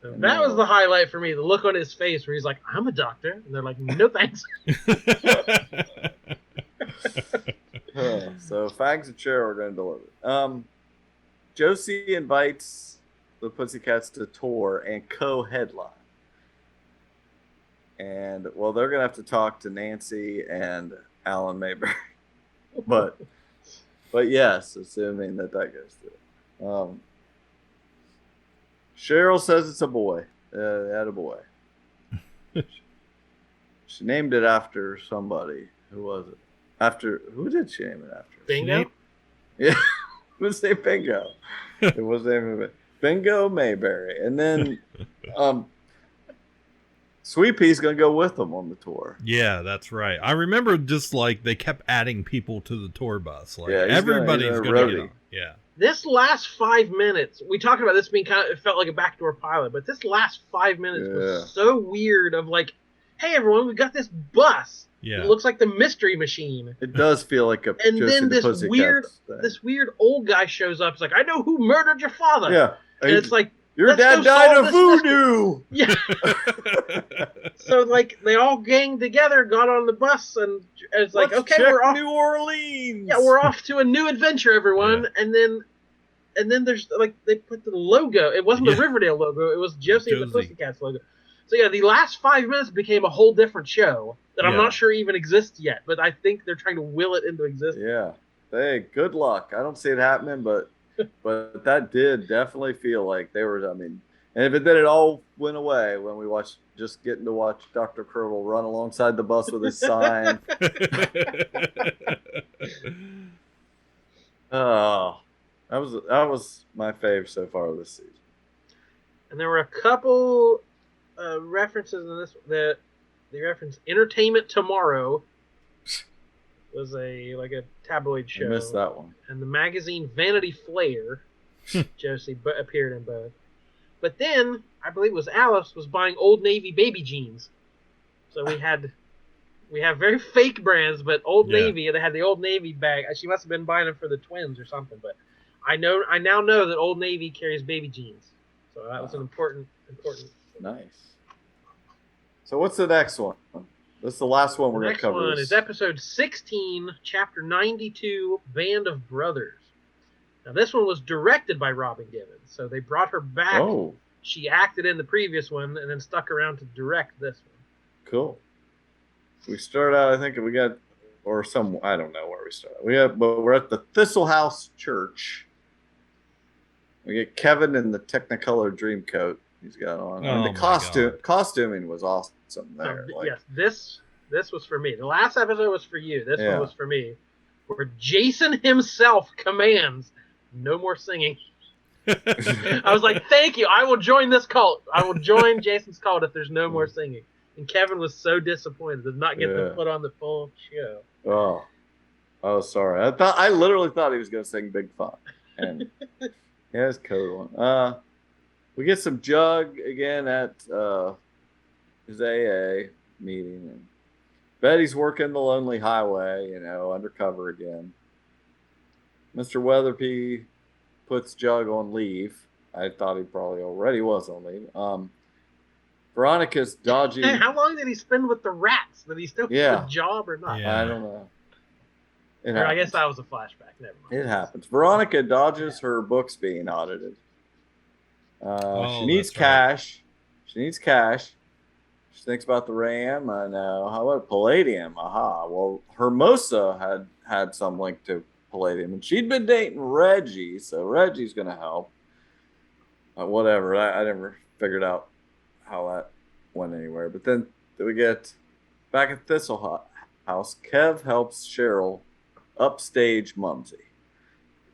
Speaker 11: So that was the highlight for me. The look on his face where he's like, I'm a doctor. And they're like, no thanks.
Speaker 12: So Fangs and Cheryl are going to deliver. Josie invites the Pussycats to tour and co-headline. And, well, they're going to have to talk to Nancy and Alan Mayberry. but yes, assuming that goes through. Cheryl says it's a boy. Had a boy. She named it after somebody. Who was it? Who did she name it after?
Speaker 11: Bingo?
Speaker 12: Yeah. It was named Bingo. It was named Bingo Mayberry. And then Sweet Pea's going to go with them on the tour.
Speaker 13: Yeah, that's right. I remember just they kept adding people to the tour bus. Everybody's going to get on. Yeah.
Speaker 11: This last 5 minutes, we talked about this being it felt like a backdoor pilot, but this last 5 minutes was so weird of hey everyone, we got this bus.
Speaker 13: Yeah.
Speaker 11: It looks like the Mystery Machine.
Speaker 12: It does feel like a
Speaker 11: and then this weird old guy shows up. It's like, I know who murdered your father.
Speaker 12: Yeah.
Speaker 11: And it's like,
Speaker 12: your dad died of voodoo.
Speaker 11: Yeah. So they all ganged together, got on the bus, and it's like,
Speaker 12: let's
Speaker 11: okay,
Speaker 12: check
Speaker 11: we're off
Speaker 12: New Orleans.
Speaker 11: Yeah, we're off to a new adventure, everyone. Yeah. And then there's they put the logo. It wasn't the Riverdale logo. It was Josie and the Pussycats logo. So yeah, the last 5 minutes became a whole different show that I'm not sure even exists yet. But I think they're trying to will it into existence.
Speaker 12: Yeah. Hey, good luck. I don't see it happening, but that did definitely feel like they were. I mean, And then it all went away when we watched, just getting to watch Dr. Curdle run alongside the bus with his sign. Oh, that was my fave so far this season.
Speaker 11: And there were a couple references in this that they referenced Entertainment Tomorrow was a tabloid show.
Speaker 12: I missed that one.
Speaker 11: And the magazine Vanity Fair, Josie appeared in both. But then I believe it was Alice was buying Old Navy baby jeans. So we have very fake brands, but Old Navy. They had the Old Navy bag. She must have been buying them for the twins or something. But I now know that Old Navy carries baby jeans. So that was an important.
Speaker 12: Nice. So what's the next one? This is the last one we're going to cover.
Speaker 11: The next one is episode 16, chapter 92, Band of Brothers. Now this one was directed by Robin Givens, so they brought her back.
Speaker 12: Oh.
Speaker 11: She acted in the previous one and then stuck around to direct this one.
Speaker 12: Cool. We start out, I think we got, or some, I don't know where we start. But we're at the Thistle House Church. We get Kevin in the Technicolor dream coat he's got on. And the costuming was awesome there.
Speaker 11: Yes, this was for me. The last episode was for you. This one was for me. Where Jason himself commands no more singing. I was like, thank you. I will join this cult. I will join Jason's cult if there's no more singing. And Kevin was so disappointed to not get to put on the full show.
Speaker 12: Oh, sorry. I literally thought he was going to sing Big Fun. And his coat on. We get some Jug again at his AA meeting. And Betty's working the Lonely Highway, undercover again. Mr. Weatherby puts Jug on leave. I thought he probably already was on leave. Veronica's dodging.
Speaker 11: How long did he spend with the rats? Did he still have a job or not?
Speaker 12: I don't know.
Speaker 11: I guess that was a flashback. Never mind.
Speaker 12: It happens. Veronica dodges her books being audited. She needs cash. She needs cash. She thinks about the RAM. I know. How about Palladium? Aha. Well, Hermosa had some link to Palladium, and she'd been dating Reggie, so Reggie's going to help. Whatever. I never figured out how that went anywhere. But then we get back at Thistle House. Kev helps Cheryl upstage Mumsy.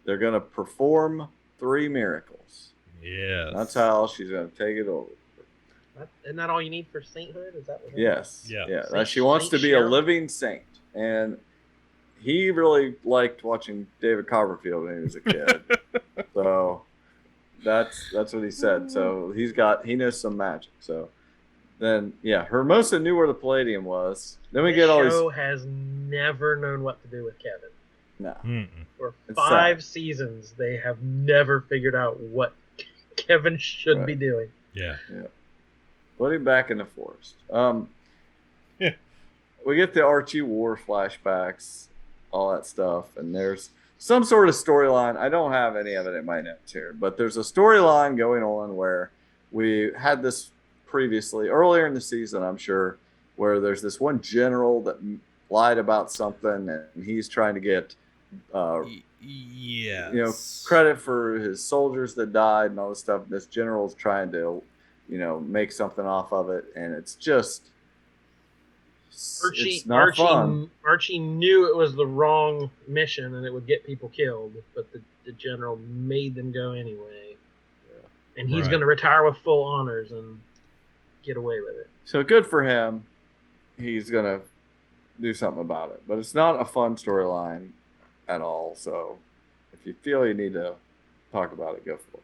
Speaker 12: They're going to perform 3 miracles.
Speaker 13: Yes.
Speaker 12: That's how she's going to take it over.
Speaker 11: Isn't that all you need for sainthood? Is that what
Speaker 12: Yes. Yeah. She wants to be a living saint. And he really liked watching David Copperfield when he was a kid. So that's what he said. So he knows some magic. So then Hermosa knew where the Palladium was. Then we get all these.
Speaker 11: The show has never known what to do with Kevin.
Speaker 12: No.
Speaker 11: For 5 seasons, they have never figured out what Kevin should be doing.
Speaker 13: Yeah.
Speaker 12: Put him back in the forest. We get the Archie War flashbacks, all that stuff, and there's some sort of storyline. I don't have any of it in my notes here, but there's a storyline going on where we had this previously, earlier in the season, I'm sure, where there's this one general that lied about something, and he's trying to get credit for his soldiers that died and all this stuff. This general's trying to make something off of it, and it's just it's not fun.
Speaker 11: Archie knew it was the wrong mission and it would get people killed, but the general made them go anyway. And he's going to retire with full honors and get away with it.
Speaker 12: So good for him. He's going to do something about it. But it's not a fun storyline at all. So if you feel you need to talk about it, go for it.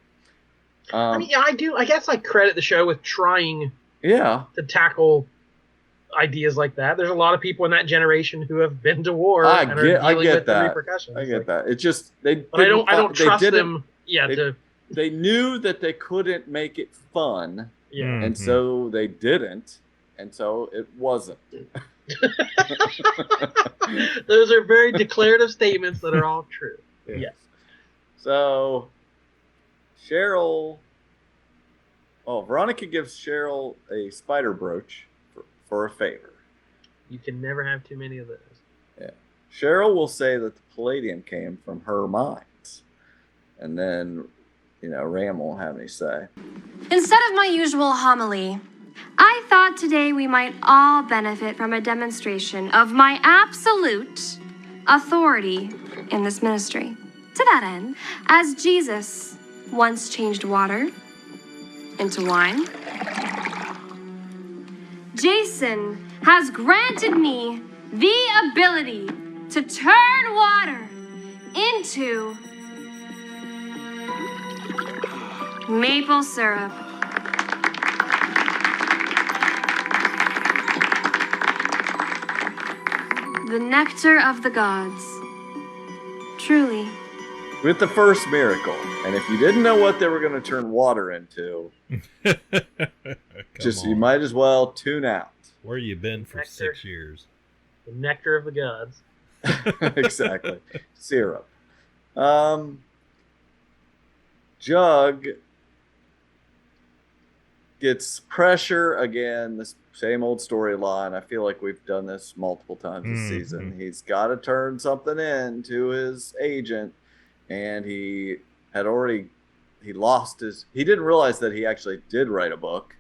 Speaker 11: I do. I guess I credit the show with trying to tackle ideas like that. There's a lot of people in that generation who have been to war and are dealing with the repercussions.
Speaker 12: I get that. It's just I
Speaker 11: don't trust them.
Speaker 12: They knew that they couldn't make it fun, and so they didn't, and so it wasn't.
Speaker 11: Those are very declarative statements that are all true. Yes.
Speaker 12: So Veronica gives Cheryl a spider brooch for a favor.
Speaker 11: You can never have too many of those.
Speaker 12: Yeah. Cheryl will say that the Palladium came from her mines. And then Ram won't have any say.
Speaker 2: Instead of my usual homily, I thought today we might all benefit from a demonstration of my absolute authority in this ministry. To that end, as Jesus once changed water into wine, Jason has granted me the ability to turn water into maple syrup. The nectar of the gods. Truly.
Speaker 12: With the first miracle. And if you didn't know what they were going to turn water into, you might as well tune out.
Speaker 13: Where you been for 6 years?
Speaker 11: The nectar of the gods.
Speaker 12: Exactly. Syrup. Jug gets pressure again. This same old storyline. I feel like we've done this multiple times this season. He's got to turn something in to his agent, and he didn't realize that he actually did write a book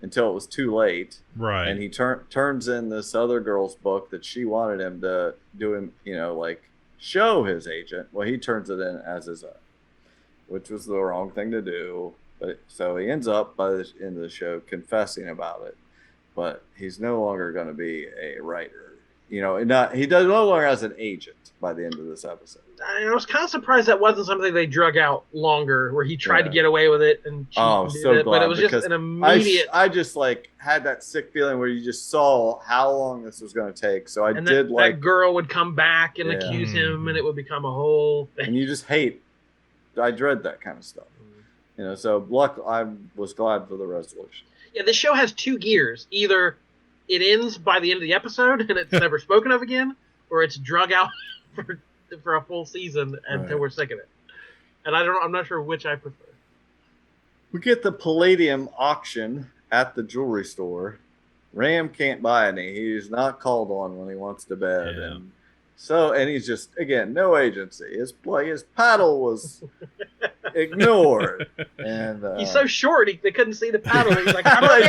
Speaker 12: until it was too late.
Speaker 13: Right.
Speaker 12: And he turns in this other girl's book that she wanted him to do him, show his agent. Well, he turns it in as his own, which was the wrong thing to do. But so he ends up by the end of the show confessing about it. But he's no longer going to be a writer. He no longer has an agent by the end of this episode.
Speaker 11: I was kind of surprised that wasn't something they drug out longer, where he tried to get away with it and cheat and do it, but it was just an immediate.
Speaker 12: I just had that sick feeling where you just saw how long this was going to take. So
Speaker 11: that girl would come back and accuse him, and it would become a whole thing.
Speaker 12: And you just I dread that kind of stuff. So I was glad for the resolution.
Speaker 11: Yeah, this show has two gears. Either it ends by the end of the episode and it's never spoken of again, or it's drug out for a full season until we're sick of it. And I'm not sure which I prefer.
Speaker 12: We get the palladium auction at the jewelry store. Ram can't buy any. He's not called on when he wants to bed. Yeah. And he's just, again, no agency. His paddle was ignored. And
Speaker 11: he's so short, they couldn't see the paddle. He's like, how do I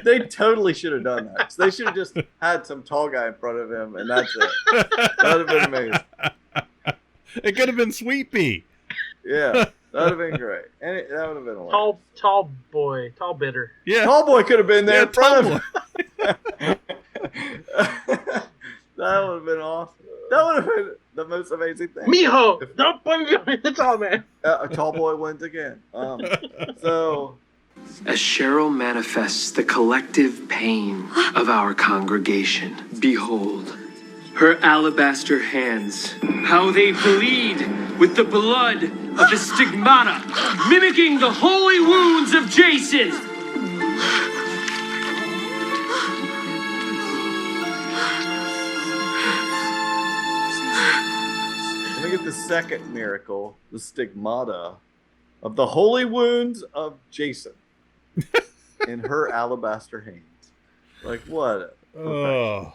Speaker 12: they totally should have done that. So they should have just had some tall guy in front of him, and that's it. That would have been amazing.
Speaker 13: It could have been Sweet Pea.
Speaker 12: Yeah, that would have been great. And that would have been hilarious.
Speaker 11: Tall boy, tall bidder.
Speaker 12: Yeah, tall boy could have been there in front of him. That would have been awesome. That would have been the most amazing thing.
Speaker 11: Mijo! Don't put me on the tall man.
Speaker 12: A tall boy wins again.
Speaker 1: As Cheryl manifests the collective pain of our congregation, behold, her alabaster hands, how they bleed with the blood of the stigmata, mimicking the holy wounds of Jason.
Speaker 12: Let me get the second miracle, the stigmata of the holy wounds of Jason in her alabaster hands. Like, what?
Speaker 13: Oh,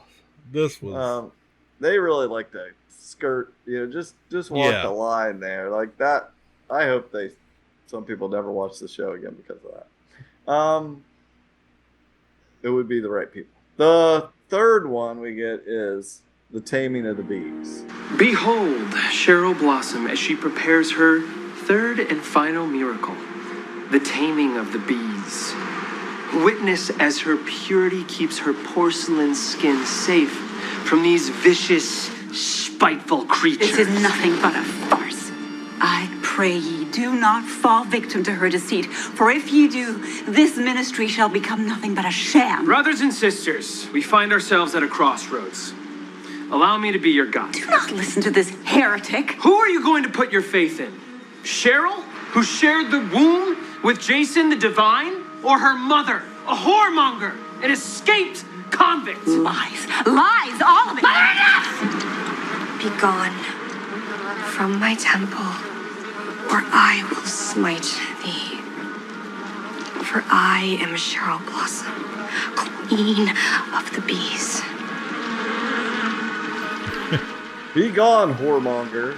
Speaker 13: this was.
Speaker 12: They really like to skirt, just walk the line there. Like that. I hope some people never watch the show again because of that. It would be the right people. The third one we get is the taming of the bees.
Speaker 1: Behold Cheryl Blossom as she prepares her third and final miracle, the taming of the bees. Witness as her purity keeps her porcelain skin safe from these vicious, spiteful creatures.
Speaker 14: This is nothing but a farce. I pray ye do not fall victim to her deceit, for if ye do, this ministry shall become nothing but a sham.
Speaker 1: Brothers and sisters, we find ourselves at a crossroads. Allow me to be your guide.
Speaker 14: Do not listen to this heretic.
Speaker 1: Who are you going to put your faith in? Cheryl, who shared the womb with Jason the Divine? Or her mother, a whoremonger, an escaped convict?
Speaker 14: Lies, all of it.
Speaker 2: Be gone from my temple, or I will smite thee. For I am Cheryl Blossom, queen of the bees.
Speaker 12: Be gone, whoremonger,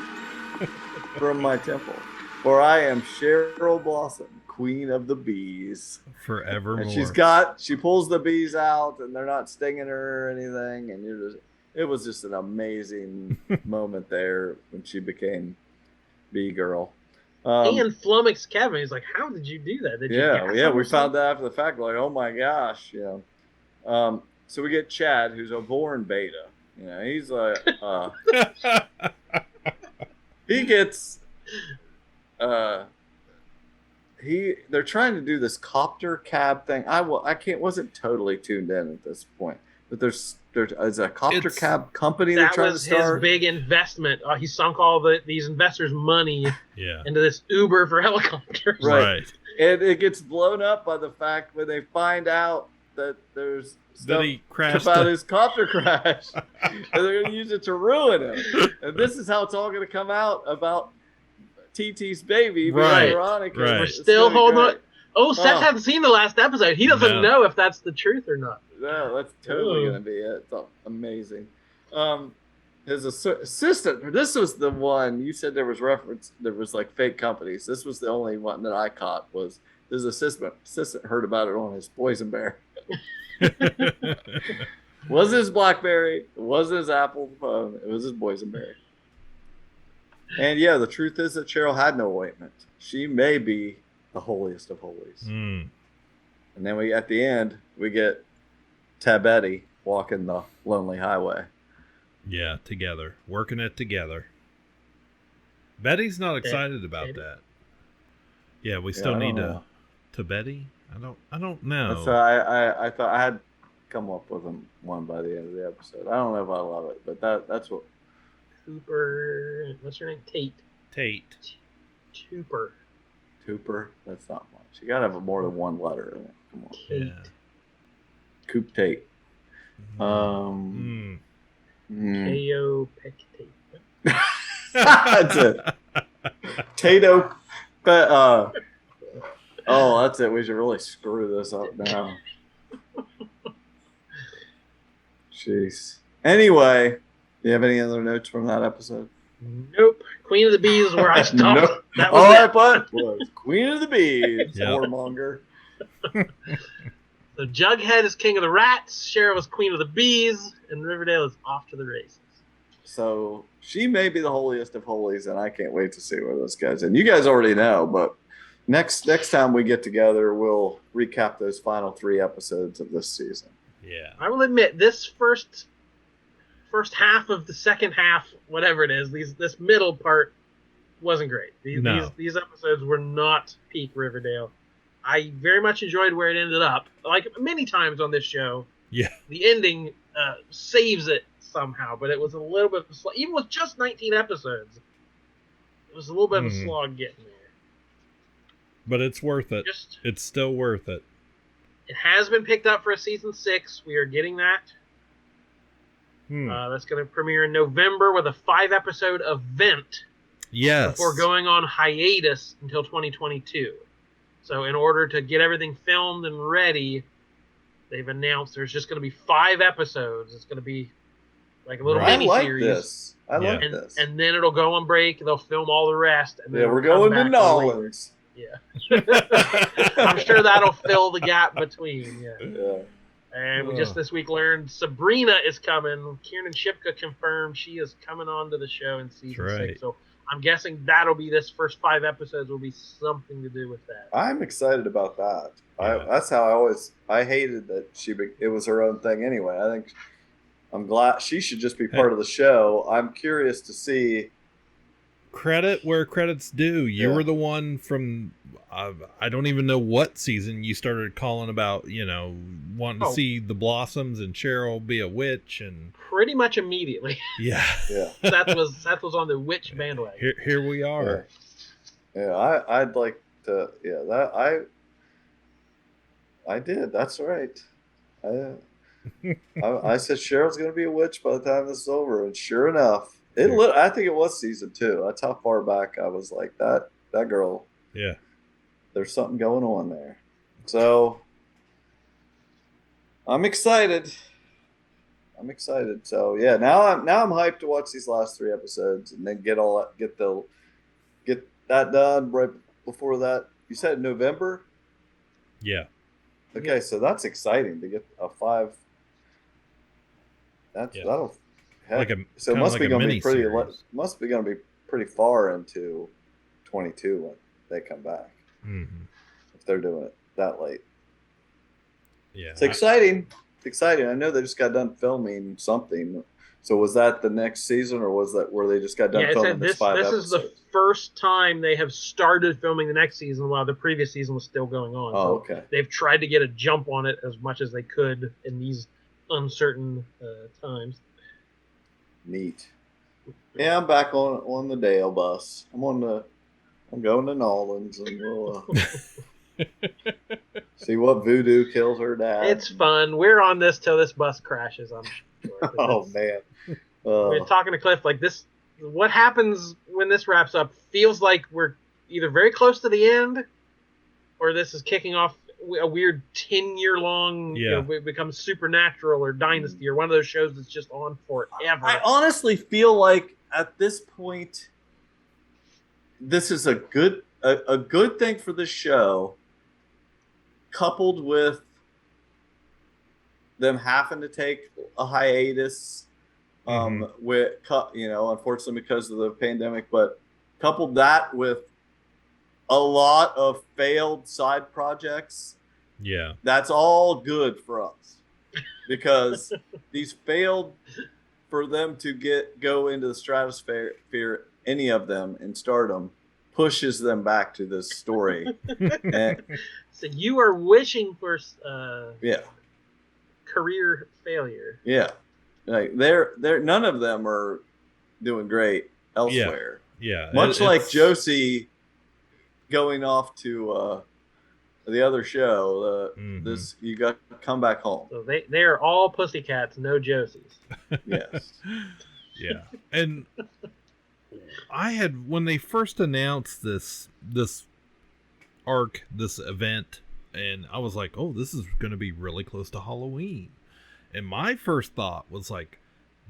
Speaker 12: from my temple. For I am Cheryl Blossom, Queen of the Bees.
Speaker 13: Forevermore.
Speaker 12: And she pulls the bees out, and they're not stinging her or anything. And it was just an amazing moment there when she became Bee Girl.
Speaker 11: And flummoxed Kevin. He's like, "How did you do that? Did you gas him
Speaker 12: we
Speaker 11: or
Speaker 12: found
Speaker 11: something?"
Speaker 12: that after the fact. Like, oh my gosh, So we get Chad, who's a born beta. He's like, he gets, they're trying to do this copter cab thing. Wasn't totally tuned in at this point, but there's a copter cab company they're trying to start.
Speaker 11: That was his big investment. He sunk all these investors' money into this Uber for helicopters.
Speaker 12: Right. And it gets blown up by the fact when they find out that there's stuff
Speaker 13: he crashed
Speaker 12: about his copter crash. And they're going to use it to ruin him. And this is how it's all going to come out about TT's baby.
Speaker 13: Right.
Speaker 12: Veronica.
Speaker 13: Right.
Speaker 11: We're still holding on. Oh, Seth hasn't seen the last episode. He doesn't know if that's the truth or not.
Speaker 12: No, that's totally going to be it. It's amazing. His assistant, this was the one, you said there was like fake companies. This was the only one that I caught was his assistant heard about it on his boysenberry. Wasn't his BlackBerry, it wasn't his Apple phone, it was his boysenberry. And the truth is that Cheryl had no ointment. She may be the holiest of holies. And then at the end, we get Tabetty walking the lonely highway.
Speaker 13: Yeah, together. Working it together. Betty's not excited about that. Yeah, we still need to Betty. I don't know.
Speaker 12: So I thought I had come up with one by the end of the episode. I don't know if I love it, but that's what.
Speaker 11: Cooper, what's her name? Tate. Tooper.
Speaker 12: That's not much. You gotta have more than one letter in it. Come on.
Speaker 11: Tate.
Speaker 12: Coop Tate.
Speaker 11: K.O. Pectate.
Speaker 12: That's it. Tato. That's it. We should really screw this up now. Jeez. Anyway, do you have any other notes from that episode?
Speaker 11: Nope. Queen of the Bees is where I stopped.
Speaker 12: Nope.
Speaker 11: That was
Speaker 12: I put was Queen of the Bees. Warmonger.
Speaker 11: So Jughead is king of the rats, Cheryl is queen of the bees, and Riverdale is off to the races.
Speaker 12: So she may be the holiest of holies, and I can't wait to see where those guys. And you guys already know, but next time we get together, we'll recap those final 3 episodes of this season.
Speaker 13: Yeah,
Speaker 11: I will admit this first half of the second half, whatever it is, this middle part wasn't great. These episodes were not peak Riverdale. I very much enjoyed where it ended up. Like many times on this show, the ending saves it somehow, but it was a little bit of a slog. Even with just 19 episodes, it was a little bit of a slog getting there.
Speaker 13: But it's worth it. It's still worth it.
Speaker 11: It has been picked up for a season 6. We are getting that. That's going to premiere in November with a 5-episode event.
Speaker 13: Yes.
Speaker 11: Before going on hiatus until 2022. So in order to get everything filmed and ready, they've announced there's just going to be 5 episodes. It's going to be like a little mini-series.
Speaker 12: I like this.
Speaker 11: And then it'll go on break. They'll film all the rest. And then
Speaker 12: we're going to Nolans.
Speaker 11: Yeah. I'm sure that'll fill the gap between. Yeah. And we just this week learned Sabrina is coming. Kiernan Shipka confirmed she is coming on to the show in season 6. So I'm guessing that'll be this first 5 episodes will be something to do with that.
Speaker 12: I'm excited about that. That's how I hated that it was her own thing anyway. I think I'm glad she should just be part of the show. I'm curious to see.
Speaker 13: Credit where credit's due. You were the one from, I don't even know what season you started calling about, wanting to see the Blossoms and Cheryl be a witch, and
Speaker 11: pretty much immediately.
Speaker 12: Yeah.
Speaker 11: Seth was on the witch bandwagon.
Speaker 13: Here we are.
Speaker 12: Yeah, I'd like to. Yeah, that I did. That's right. I said Cheryl's going to be a witch by the time this is over, and sure enough. I think it was season 2. That's how far back I was like that girl.
Speaker 13: Yeah.
Speaker 12: There's something going on there. So I'm excited. So now I'm hyped to watch these last 3 episodes and then get that done right before that. You said November?
Speaker 13: Yeah.
Speaker 12: Okay, so that's exciting to get a 5. That'll
Speaker 13: Like a
Speaker 12: so it
Speaker 13: kinda
Speaker 12: must
Speaker 13: like
Speaker 12: be
Speaker 13: a
Speaker 12: going to be pretty
Speaker 13: mini-series.
Speaker 12: must be going to be pretty far into 22 when they come back.
Speaker 13: Mm-hmm.
Speaker 12: If they're doing it that late.
Speaker 13: Yeah.
Speaker 12: It's exciting. It's exciting. I know they just got done filming something. So was that the next season, or was that where they just got done
Speaker 11: Yeah, it
Speaker 12: filming
Speaker 11: said
Speaker 12: this 5
Speaker 11: this
Speaker 12: episodes?
Speaker 11: is the first time they have started filming the next season while the previous season was still going on.
Speaker 12: Oh,
Speaker 11: So
Speaker 12: okay.
Speaker 11: they've tried to get a jump on it as much as they could in these uncertain times.
Speaker 12: Neat. Yeah, I'm back on the Dale bus. I'm going to Nolan's, and we'll see what voodoo kills her dad.
Speaker 11: It's fun. We're on this till this bus crashes, I'm sure.
Speaker 12: Oh man.
Speaker 11: We're talking to Cliff like this. What happens when this wraps up feels like we're either very close to the end, or this is kicking off a weird 10-year-long. It becomes Supernatural or Dynasty or one of those shows that's just on forever.
Speaker 12: I honestly feel like at this point, this is a good thing for the show, coupled with them having to take a hiatus, with unfortunately because of the pandemic, but coupled that with a lot of failed side projects.
Speaker 13: Yeah,
Speaker 12: that's all good for us because these failed, for them to go into the stratosphere, any of them in stardom, pushes them back to this story. And,
Speaker 11: so you are wishing for career failure.
Speaker 12: Yeah, like they're none of them are doing great elsewhere.
Speaker 13: Yeah.
Speaker 12: Much like Josie going off to the other show. This you got to come back home.
Speaker 11: So they are all Pussycats, no Josies.
Speaker 12: Yes.
Speaker 13: Yeah. And I had, when they first announced this arc, this event, and I was like, oh, this is going to be really close to Halloween. And my first thought was like,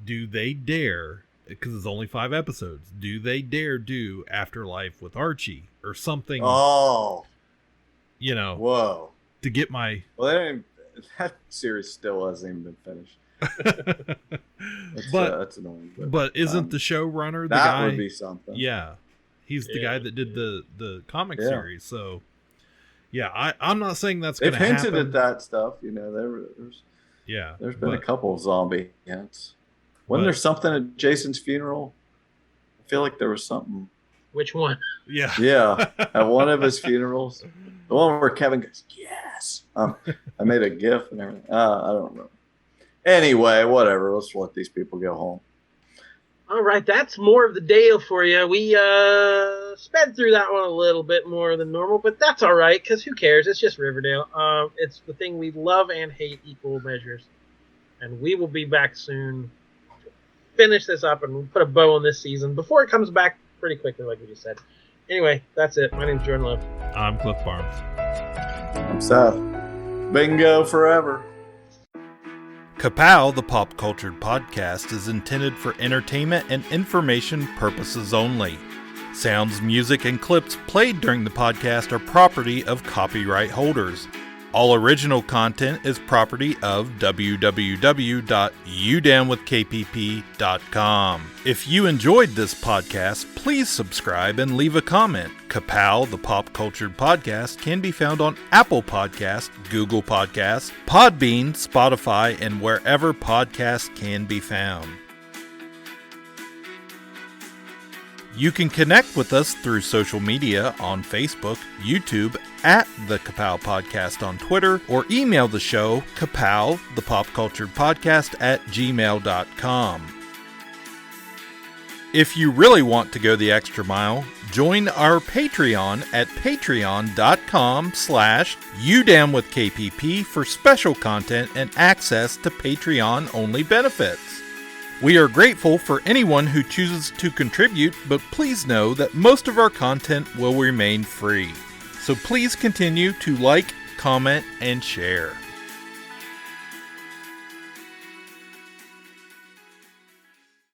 Speaker 13: do they dare, because it's only 5 episodes, do they dare do Afterlife with Archie or something?
Speaker 12: Oh.
Speaker 13: Whoa. To get my...
Speaker 12: Well, that series still hasn't even been finished. That's annoying.
Speaker 13: But isn't the showrunner the
Speaker 12: that
Speaker 13: guy? That
Speaker 12: would be something.
Speaker 13: Yeah. He's the guy that did the comic series. So, yeah, I'm not saying that's going to happen.
Speaker 12: They've hinted at that stuff. There's been a couple of zombie hints. Wasn't there something at Jason's funeral? I feel like there was something.
Speaker 11: Which one?
Speaker 13: Yeah.
Speaker 12: Yeah. At one of his funerals. The one where Kevin goes, yes. I made a GIF and everything. I don't know. Anyway, whatever. Let's let these people go home.
Speaker 11: All right, that's more of the Dale for you. We sped through that one a little bit more than normal, but that's all right, because who cares? It's just Riverdale. It's the thing we love and hate equal measures. And we will be back soon to finish this up and put a bow on this season before it comes back pretty quickly, like we just said. Anyway, that's it. My name's Jordan Love.
Speaker 13: I'm Cliff Barnes.
Speaker 12: I'm Seth. Bingo forever.
Speaker 13: Ka-Pow, the pop cultured podcast, is intended for entertainment and information purposes only. Sounds, music, and clips played during the podcast are property of copyright holders. All original content is property of www.udownwithkpp.com. If you enjoyed this podcast, please subscribe and leave a comment. Ka-Pow, the pop cultured podcast, can be found on Apple Podcasts, Google Podcasts, Podbean, Spotify, and wherever podcasts can be found. You can connect with us through social media on Facebook, YouTube, at the Ka-Pow Podcast on Twitter, or email the show, Ka-Pow, the pop cultured podcast at gmail.com. If you really want to go the extra mile, join our Patreon at patreon.com/udownwithkpp for special content and access to Patreon-only benefits. We are grateful for anyone who chooses to contribute, but please know that most of our content will remain free. So please continue to like, comment, and share.